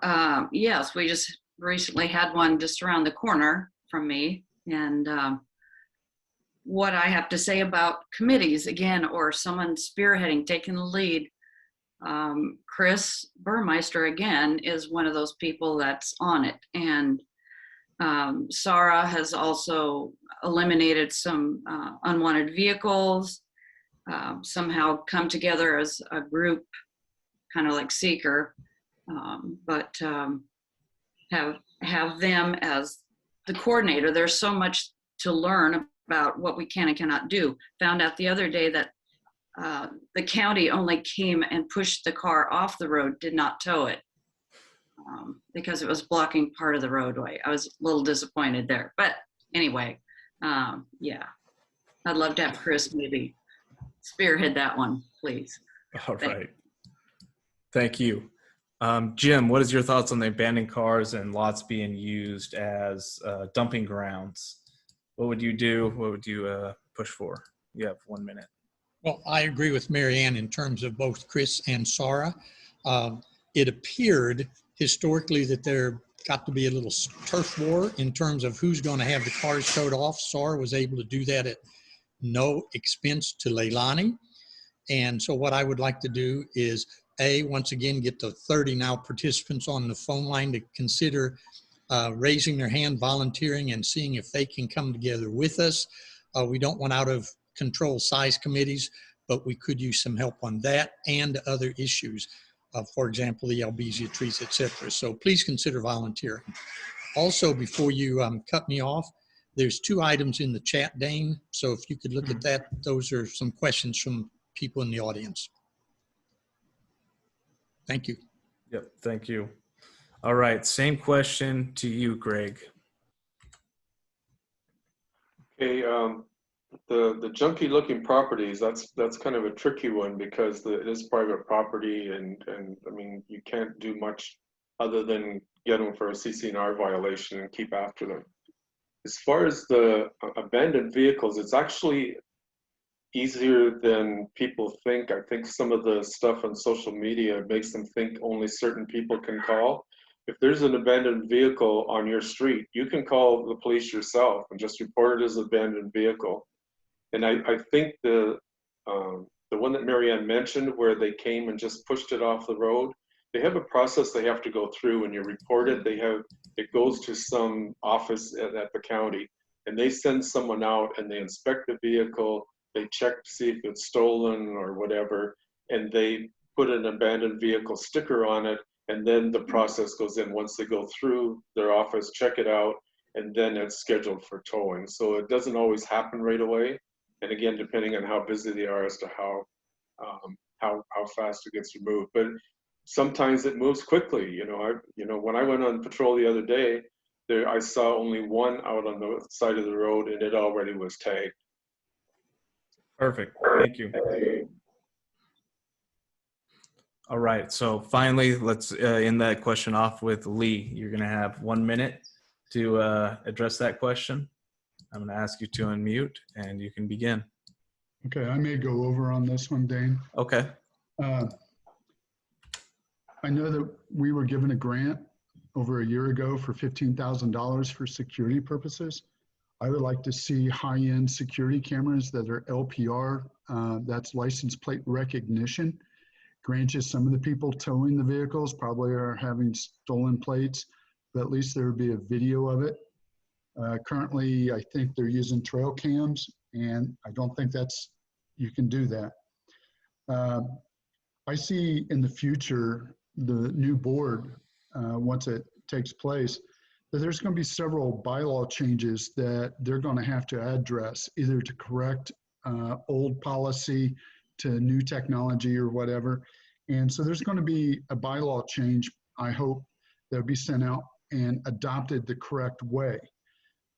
Yes, we just recently had one just around the corner from me. And what I have to say about committees, again, or someone spearheading, taking the lead, Chris Burmeister, again, is one of those people that's on it. And Sarah has also eliminated some unwanted vehicles, somehow come together as a group, kind of like Seeker, but have them as the coordinator. There's so much to learn about what we can and cannot do. Found out the other day that the county only came and pushed the car off the road, did not tow it, because it was blocking part of the roadway. I was a little disappointed there, but anyway, yeah, I'd love to have Chris maybe spearhead that one, please. All right. Thank you. Jim, what is your thoughts on the abandoned cars and lots being used as dumping grounds? What would you do? What would you push for? You have 1 minute. Well, I agree with Mary Ann in terms of both Chris and Sarah. It appeared historically that there got to be a little turf war in terms of who's going to have the cars towed off. Sarah was able to do that at no expense to Leilani. And so what I would like to do is, once again, get the 30 now participants on the phone line to consider raising their hand, volunteering, and seeing if they can come together with us. We don't want out of control size committees, but we could use some help on that and other issues. For example, the albesia trees, etc. So please consider volunteering. Also, before you cut me off, there's 2 items in the chat, Dane. So if you could look at that, those are some questions from people in the audience. Thank you. Yep, thank you. All right, same question to you, Greg. Okay, the junky looking properties, that's kind of a tricky one because it is private property and I mean, you can't do much other than get them for a CC&R violation and keep after them. As far as the abandoned vehicles, it's actually easier than people think. I think some of the stuff on social media makes them think only certain people can call. If there's an abandoned vehicle on your street, you can call the police yourself and just report it as an abandoned vehicle. And I think the one that Mary Ann mentioned where they came and just pushed it off the road, they have a process they have to go through. When you report it, it goes to some office at the county and they send someone out and they inspect the vehicle. They check to see if it's stolen or whatever, and they put an abandoned vehicle sticker on it, and then the process goes in. Once they go through their office, check it out, and then it's scheduled for towing. So it doesn't always happen right away. And again, depending on how busy they are as to how fast it gets removed. But sometimes it moves quickly. You know, when I went on patrol the other day, I saw only one out on the side of the road, and it already was tagged. Perfect. Thank you. All right. So finally, let's end that question off with Lee. You're going to have 1 minute to address that question. I'm going to ask you to unmute and you can begin. Okay, I may go over on this one, Dane. Okay. I know that we were given a grant over a year ago for $15,000 for security purposes. I would like to see high-end security cameras that are LPR, that's license plate recognition. Granted, some of the people towing the vehicles probably are having stolen plates, but at least there would be a video of it. Currently, I think they're using trail cams, and I don't think you can do that. I see in the future, the new board, once it takes place, that there's going to be several bylaw changes that they're going to have to address, either to correct old policy to new technology or whatever. And so there's going to be a bylaw change, I hope, that'll be sent out and adopted the correct way,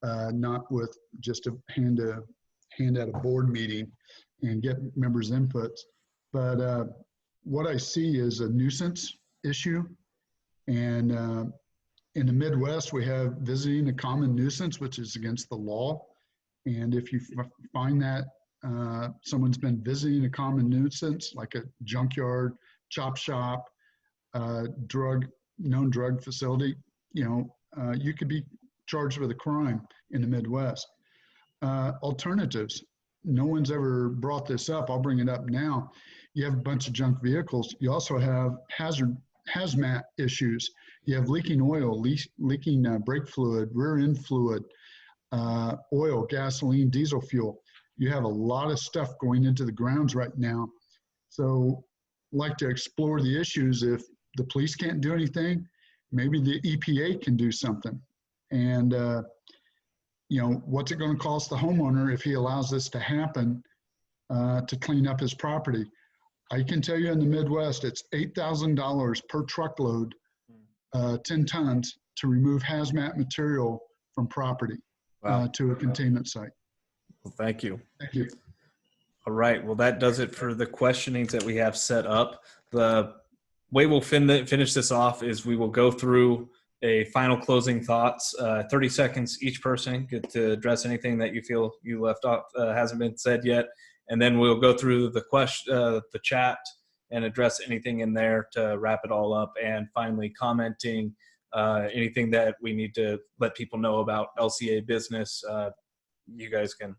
not with just a hand at a board meeting and get members' inputs. But what I see is a nuisance issue. And in the Midwest, we have visiting a common nuisance, which is against the law. And if you find that someone's been visiting a common nuisance, like a junkyard, chop shop, known drug facility, you could be charged with a crime in the Midwest. Alternatives. No one's ever brought this up. I'll bring it up now. You have a bunch of junk vehicles. You also have hazmat issues. You have leaking oil, leaking brake fluid, rear end fluid, oil, gasoline, diesel fuel. You have a lot of stuff going into the grounds right now. So I'd like to explore the issues. If the police can't do anything, maybe the EPA can do something. And what's it going to cost the homeowner if he allows this to happen to clean up his property? I can tell you in the Midwest, it's $8,000 per truckload, 10 tons, to remove hazmat material from property. Wow. To a containment site. Well, thank you. Thank you. All right. Well, that does it for the questionings that we have set up. The way we'll finish this off is we will go through a final closing thoughts, 30 seconds each person, get to address anything that you feel you left off, hasn't been said yet. And then we'll go through the chat and address anything in there to wrap it all up. And finally, commenting anything that we need to let people know about LCA business. You guys can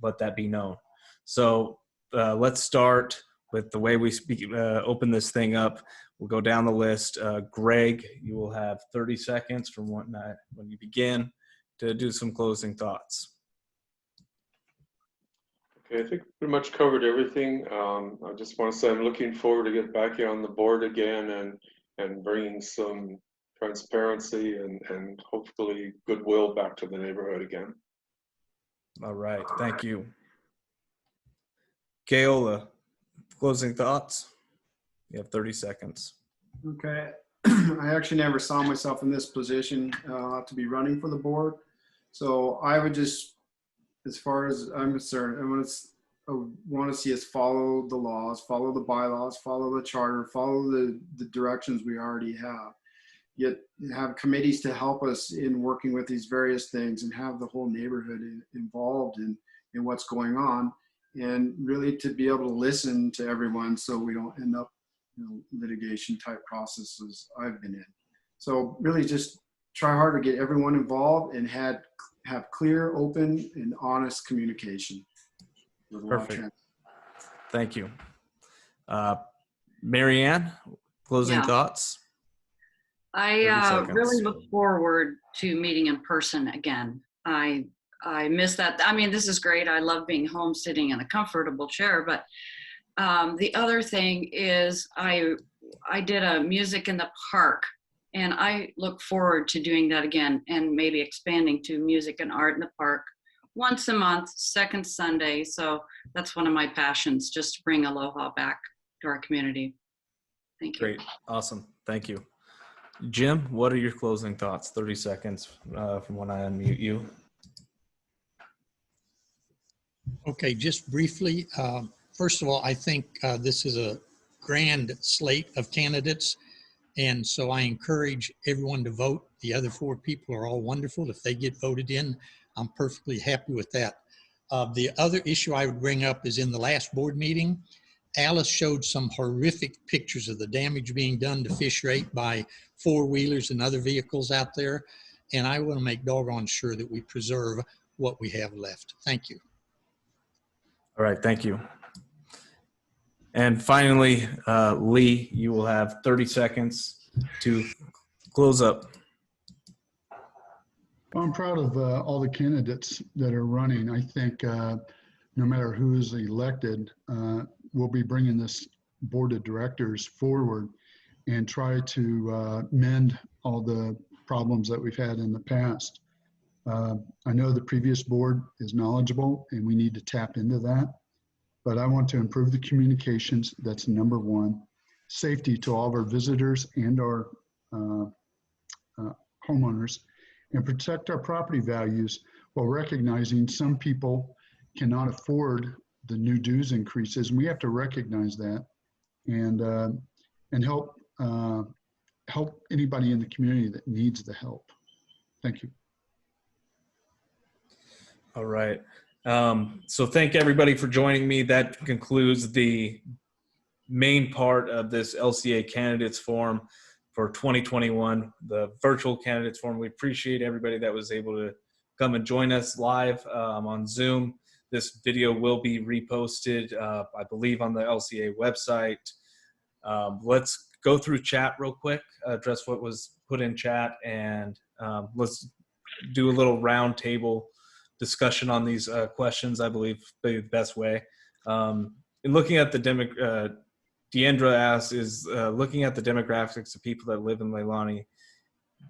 let that be known. So let's start with the way we open this thing up. We'll go down the list. Greg, you will have 30 seconds from when you begin to do some closing thoughts. Okay, I think pretty much covered everything. I just want to say I'm looking forward to get back here on the board again and bringing some transparency and hopefully goodwill back to the neighborhood again. All right, thank you. Keola, closing thoughts? You have 30 seconds. Okay. I actually never saw myself in this position to be running for the board. So I would just, as far as I'm concerned, I want to see us follow the laws, follow the bylaws, follow the charter, follow the directions we already have. Yet have committees to help us in working with these various things and have the whole neighborhood involved in what's going on, and really to be able to listen to everyone so we don't end up litigation type processes I've been in. So really just try hard to get everyone involved and have clear, open, and honest communication. Perfect. Thank you. Mary Ann, closing thoughts? I really look forward to meeting in person again. I miss that. I mean, this is great. I love being home, sitting in a comfortable chair. But the other thing is I did a music in the park, and I look forward to doing that again and maybe expanding to music and art in the park once a month, second Sunday. So that's one of my passions, just to bring aloha back to our community. Thank you. Great. Awesome. Thank you. Jim, what are your closing thoughts? 30 seconds from when I unmute you. Okay, just briefly. First of all, I think this is a grand slate of candidates. And so I encourage everyone to vote. The other 4 people are all wonderful. If they get voted in, I'm perfectly happy with that. The other issue I would bring up is in the last board meeting, Alice showed some horrific pictures of the damage being done to fish rate by 4-wheelers and other vehicles out there. And I want to make doggone sure that we preserve what we have left. Thank you. All right, thank you. And finally, Lee, you will have 30 seconds to close up. Well, I'm proud of all the candidates that are running. I think no matter who is elected, we'll be bringing this board of directors forward and try to mend all the problems that we've had in the past. I know the previous board is knowledgeable and we need to tap into that, but I want to improve the communications. That's number one. Safety to all of our visitors and our homeowners, and protect our property values while recognizing some people cannot afford the new dues increases. And we have to recognize that and help anybody in the community that needs the help. Thank you. All right. So thank everybody for joining me. That concludes the main part of this LCA candidates forum for 2021, the virtual candidates forum. We appreciate everybody that was able to come and join us live on Zoom. This video will be reposted, I believe, on the LCA website. Let's go through chat real quick, address what was put in chat, and let's do a little round table discussion on these questions. I believe the best way. In looking at the Deandra asks, is looking at the demographics of people that live in Leilani,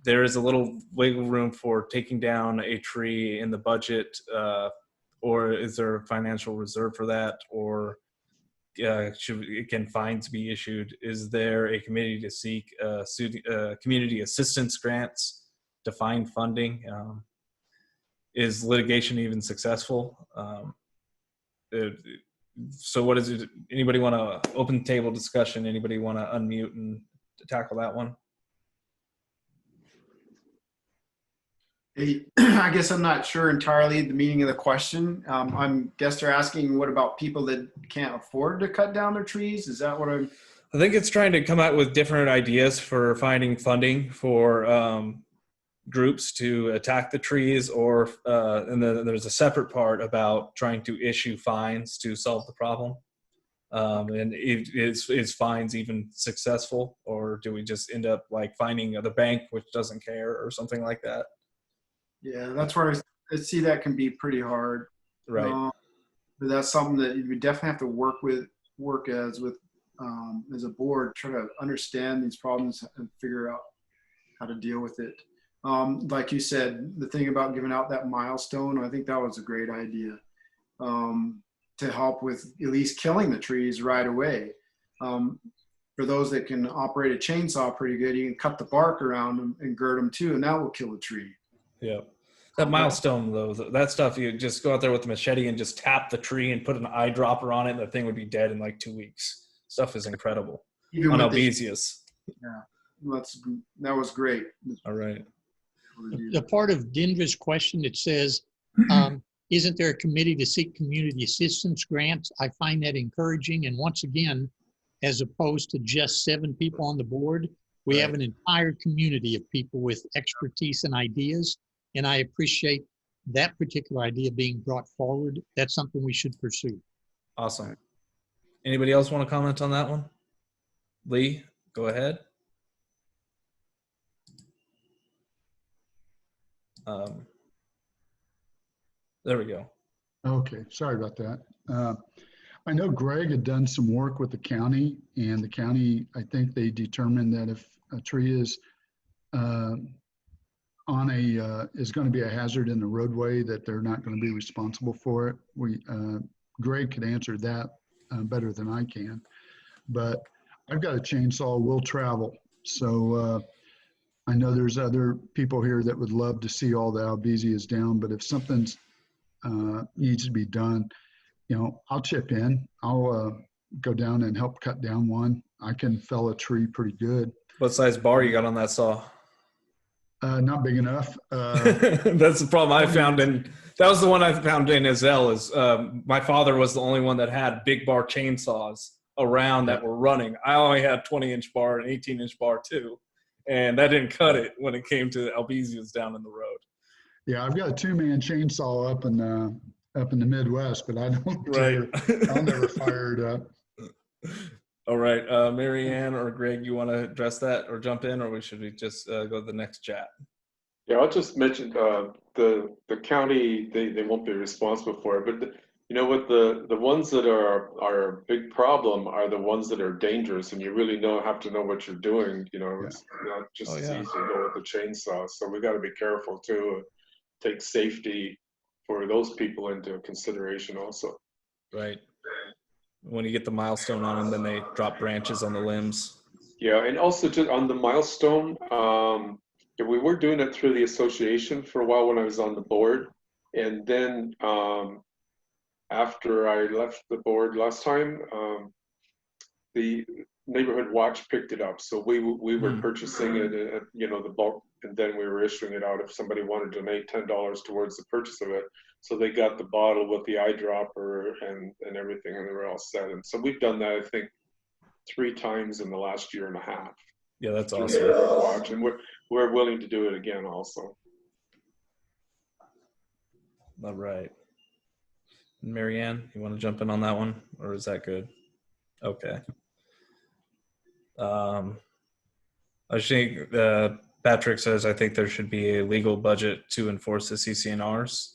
there is a little wiggle room for taking down a tree in the budget, or is there a financial reserve for that, or can fines be issued? Is there a committee to seek community assistance grants to find funding? Is litigation even successful? So what is it? Anybody want to open table discussion? Anybody want to unmute and tackle that one? Hey, I guess I'm not sure entirely the meaning of the question. I guess they're asking, what about people that can't afford to cut down their trees? Is that what I'm? I think it's trying to come out with different ideas for finding funding for groups to attack the trees, or and then there's a separate part about trying to issue fines to solve the problem. And is fines even successful, or do we just end up like finding the bank, which doesn't care, or something like that? Yeah, that's where I see that can be pretty hard. Right. But that's something that you definitely have to work as a board, try to understand these problems and figure out how to deal with it. Like you said, the thing about giving out that milestone, I think that was a great idea, to help with at least killing the trees right away. For those that can operate a chainsaw pretty good, you can cut the bark around them and gird them too, and that will kill a tree. Yeah. That milestone, though, that stuff, you just go out there with the machete and just tap the tree and put an eyedropper on it, and the thing would be dead in like 2 weeks. Stuff is incredible. Even on with Albesius. Yeah, that was great. All right. The part of Dendra's question that says, isn't there a committee to seek community assistance grants? I find that encouraging. And once again, as opposed to just 7 people on the board, we have an entire community of people with expertise and ideas. And I appreciate that particular idea being brought forward. That's something we should pursue. Awesome. Anybody else want to comment on that one? Lee, go ahead. There we go. Okay, sorry about that. I know Greg had done some work with the county, and the county, I think they determined that if a tree is is going to be a hazard in the roadway, that they're not going to be responsible for it. Greg could answer that better than I can, but I've got a chainsaw, will travel. So I know there's other people here that would love to see all the Albesias down, but if something's needs to be done, I'll chip in. I'll go down and help cut down one. I can fell a tree pretty good. What size bar you got on that saw? Not big enough. That's the problem I found that was the one I found in Azelle is my father was the only one that had big bar chainsaws around that were running. I only had 20-inch bar and 18-inch bar too. And that didn't cut it when it came to Albesias down in the road. Yeah, I've got a 2-man chainsaw up in the Midwest, but I don't. I'll never fire it up. All right, Mary Ann or Greg, you want to address that or jump in, or should we just go to the next chat? Yeah, I'll just mention the county, they won't be responsible for it, but you know what, the ones that are a big problem are the ones that are dangerous, and you really have to know what you're doing. You know, Yeah. it's not just Oh, as yeah. easy to go with the chainsaw. So we got to be careful too. Take safety for those people into consideration also. Right. When you get the milestone on them, then they drop branches on the limbs. Yeah, and also just on the milestone, yeah, we were doing it through the association for a while when I was on the board, and then after I left the board last time, the neighborhood watch picked it up. So we were purchasing it at, you know, the bulk, and then we were issuing it out if somebody wanted to donate $10 towards the purchase of it. So they got the bottle with the eyedropper and everything, and they were all set. And so we've done that, I think, 3 times in the last year and a half. Yeah, that's Through awesome. Neighborhood Watch, and we're willing to do it again also. All right. Marianne, you want to jump in on that one, or is that good? Okay. I think Patrick says, I think there should be a legal budget to enforce the CCNRs.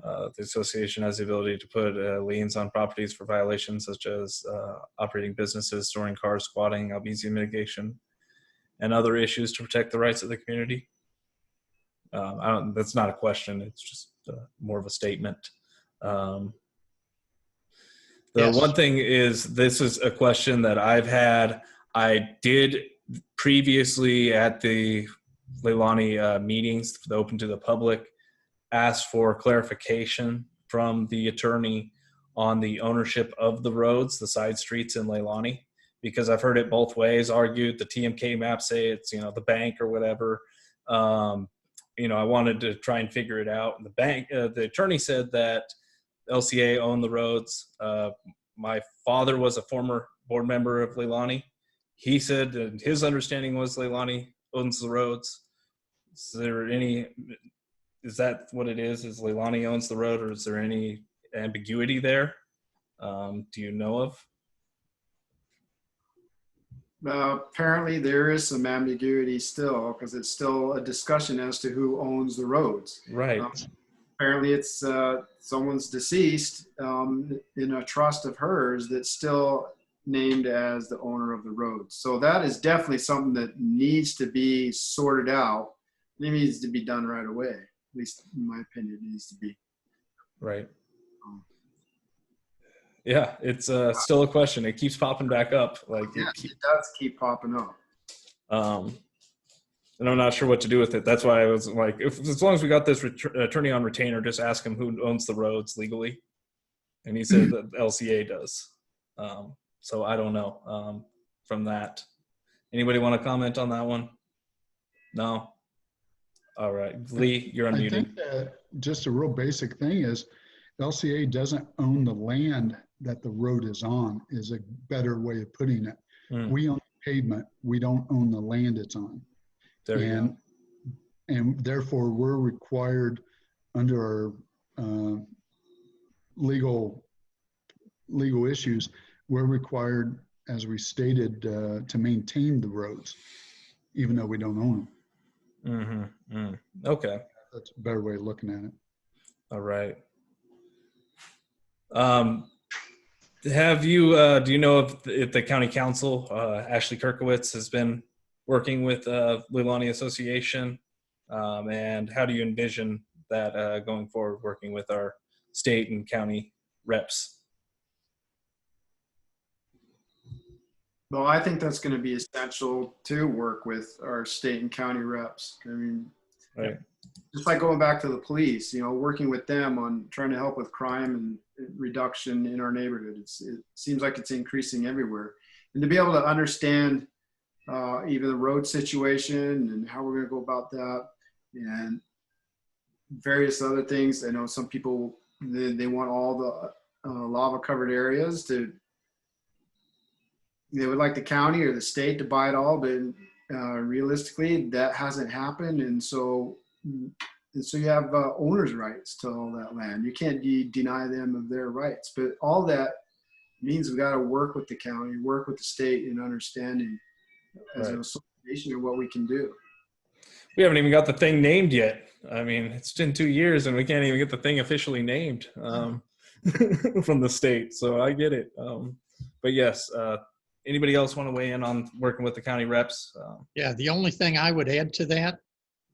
The association has the ability to put liens on properties for violations such as operating businesses, storing cars, squatting, albizia mitigation, and other issues to protect the rights of the community. That's not a question. It's just more of a statement. The Yes. one thing is, this is a question that I've had. I did previously at the Leilani meetings, open to the public, ask for clarification from the attorney on the ownership of the roads, the side streets in Leilani, because I've heard it both ways argued. The TMK maps say it's, you know, the bank or whatever. You know, I wanted to try and figure it out. The attorney said that LCA owned the roads. My father was a former board member of Leilani. He said that his understanding was Leilani owns the roads. Is that what it is? Is Leilani owns the road, or is there any ambiguity there? Do you know of? Apparently there is some ambiguity still, because it's still a discussion as to who owns the roads. Right. Apparently it's someone's deceased in a trust of hers that's still named as the owner of the road. So that is definitely something that needs to be sorted out. It needs to be done right away. At least in my opinion, it needs to be. Right. Yeah, it's still a question. It keeps popping back up. Like it does keep popping up. And I'm not sure what to do with it. That's why I was like, as long as we got this attorney on retainer, just ask him who owns the roads legally. And he said that LCA does. So I don't know from that. Anybody want to comment on that one? No? All right. Lee, you're unmuted. I think that just a real basic thing is LCA doesn't own the land that the road is on, is a better way of putting it. We own the pavement. We don't own the land it's on. There you go. And therefore we're required under our legal issues, we're required, as we stated, to maintain the roads, even though we don't own them. Okay. That's a better way of looking at it. All right. Have you, do you know if the county council, Ashley Kirkowitz, has been working with Leilani Association? And how do you envision that going forward, working with our state and county reps? Well, I think that's going to be essential to work with our state and county reps. I mean, Right. Just like going back to the police, you know, working with them on trying to help with crime and reduction in our neighborhood. It seems like it's increasing everywhere. And to be able to understand even the road situation and how we're going to go about that and various other things. I know some people, they want all the lava covered areas they would like the county or the state to buy it all, but realistically that hasn't happened. And so you have owner's rights to all that land. You can't deny them of their rights, but all that means we got to work with the county, work with the state in understanding as an association of what we can do. We haven't even got the thing named yet. I mean, it's been 2 years and we can't even get the thing officially named from the state. So I get it. But yes, anybody else want to weigh in on working with the county reps? Yeah, the only thing I would add to that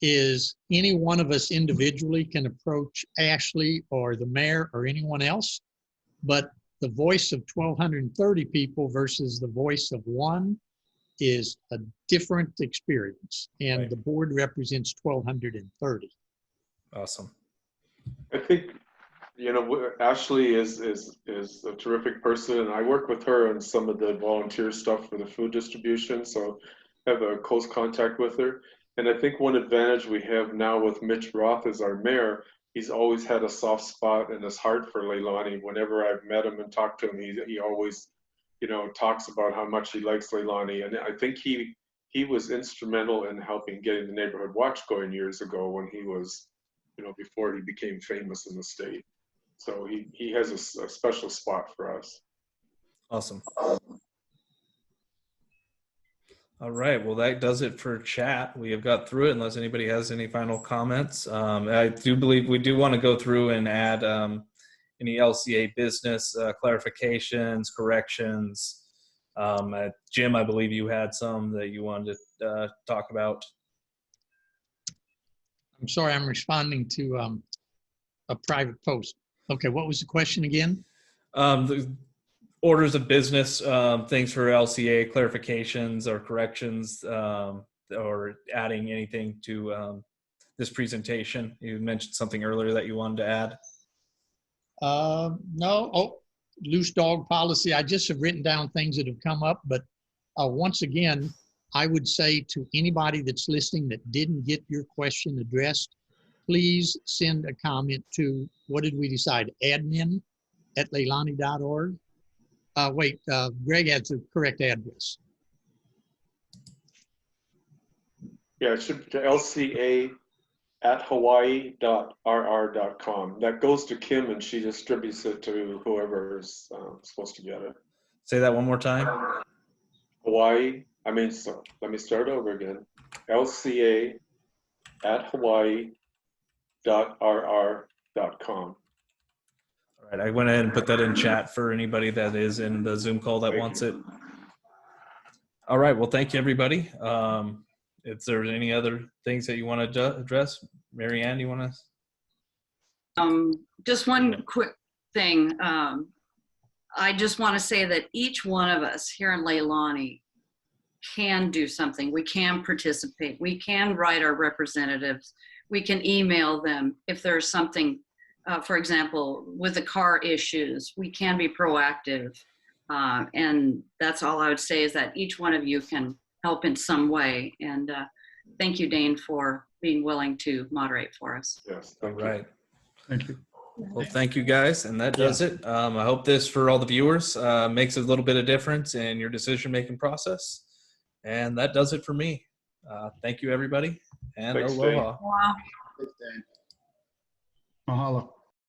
is any one of us individually can approach Ashley or the mayor or anyone else, but the voice of 1,230 people versus the voice of one is a different experience, and Right. the board represents 1,230. Awesome. I think, you know, Ashley is a terrific person, and I work with her on some of the volunteer stuff for the food distribution, so I have a close contact with her. And I think one advantage we have now with Mitch Roth as our mayor, he's always had a soft spot in his heart for Leilani. Whenever I've met him and talked to him, he always, you know, talks about how much he likes Leilani. And I think he was instrumental in helping getting the neighborhood watch going years ago when he was, you know, before he became famous in the state. So he has a special spot for us. Awesome. All right. Well, that does it for chat. We have got through it unless anybody has any final comments. I do believe we do want to go through and add any LCA business clarifications, corrections. Jim, I believe you had some that you wanted to talk about. I'm sorry, I'm responding to a private post. Okay, what was the question again? The orders of business, things for LCA clarifications or corrections, or adding anything to this presentation. You mentioned something earlier that you wanted to add. No, loose dog policy. I just have written down things that have come up, but once again, I would say to anybody that's listening that didn't get your question addressed, please send a comment to, what did we decide? admin@leilani.org. Greg has the correct address. Yeah, it should be LCA@hawaii.rr.com. That goes to Kim and she distributes it to whoever's supposed to get it. Say that one more time. Hawaii, so let me start over again. LCA@hawaii.rr.com. All right, I went ahead and put that in chat for anybody that is in the Zoom call that wants it. All right, well, thank you, everybody. If there's any other things that you want to address, Mary Ann, you want to? Just one quick thing. I just want to say that each one of us here in Leilani can do something. We can participate. We can write our representatives. We can email them if there's something, for example, with the car issues, we can be proactive. And that's all I would say, is that each one of you can help in some way. And thank you, Dane, for being willing to moderate for us. Yes, All right. Thank you. Well, thank you, guys. And that does it. I hope this, for all the viewers, makes a little bit of difference in your decision-making process. And that does it for me. Thank you, everybody. And Thanks, aloha. Wow. Thanks, Dan. Mahalo.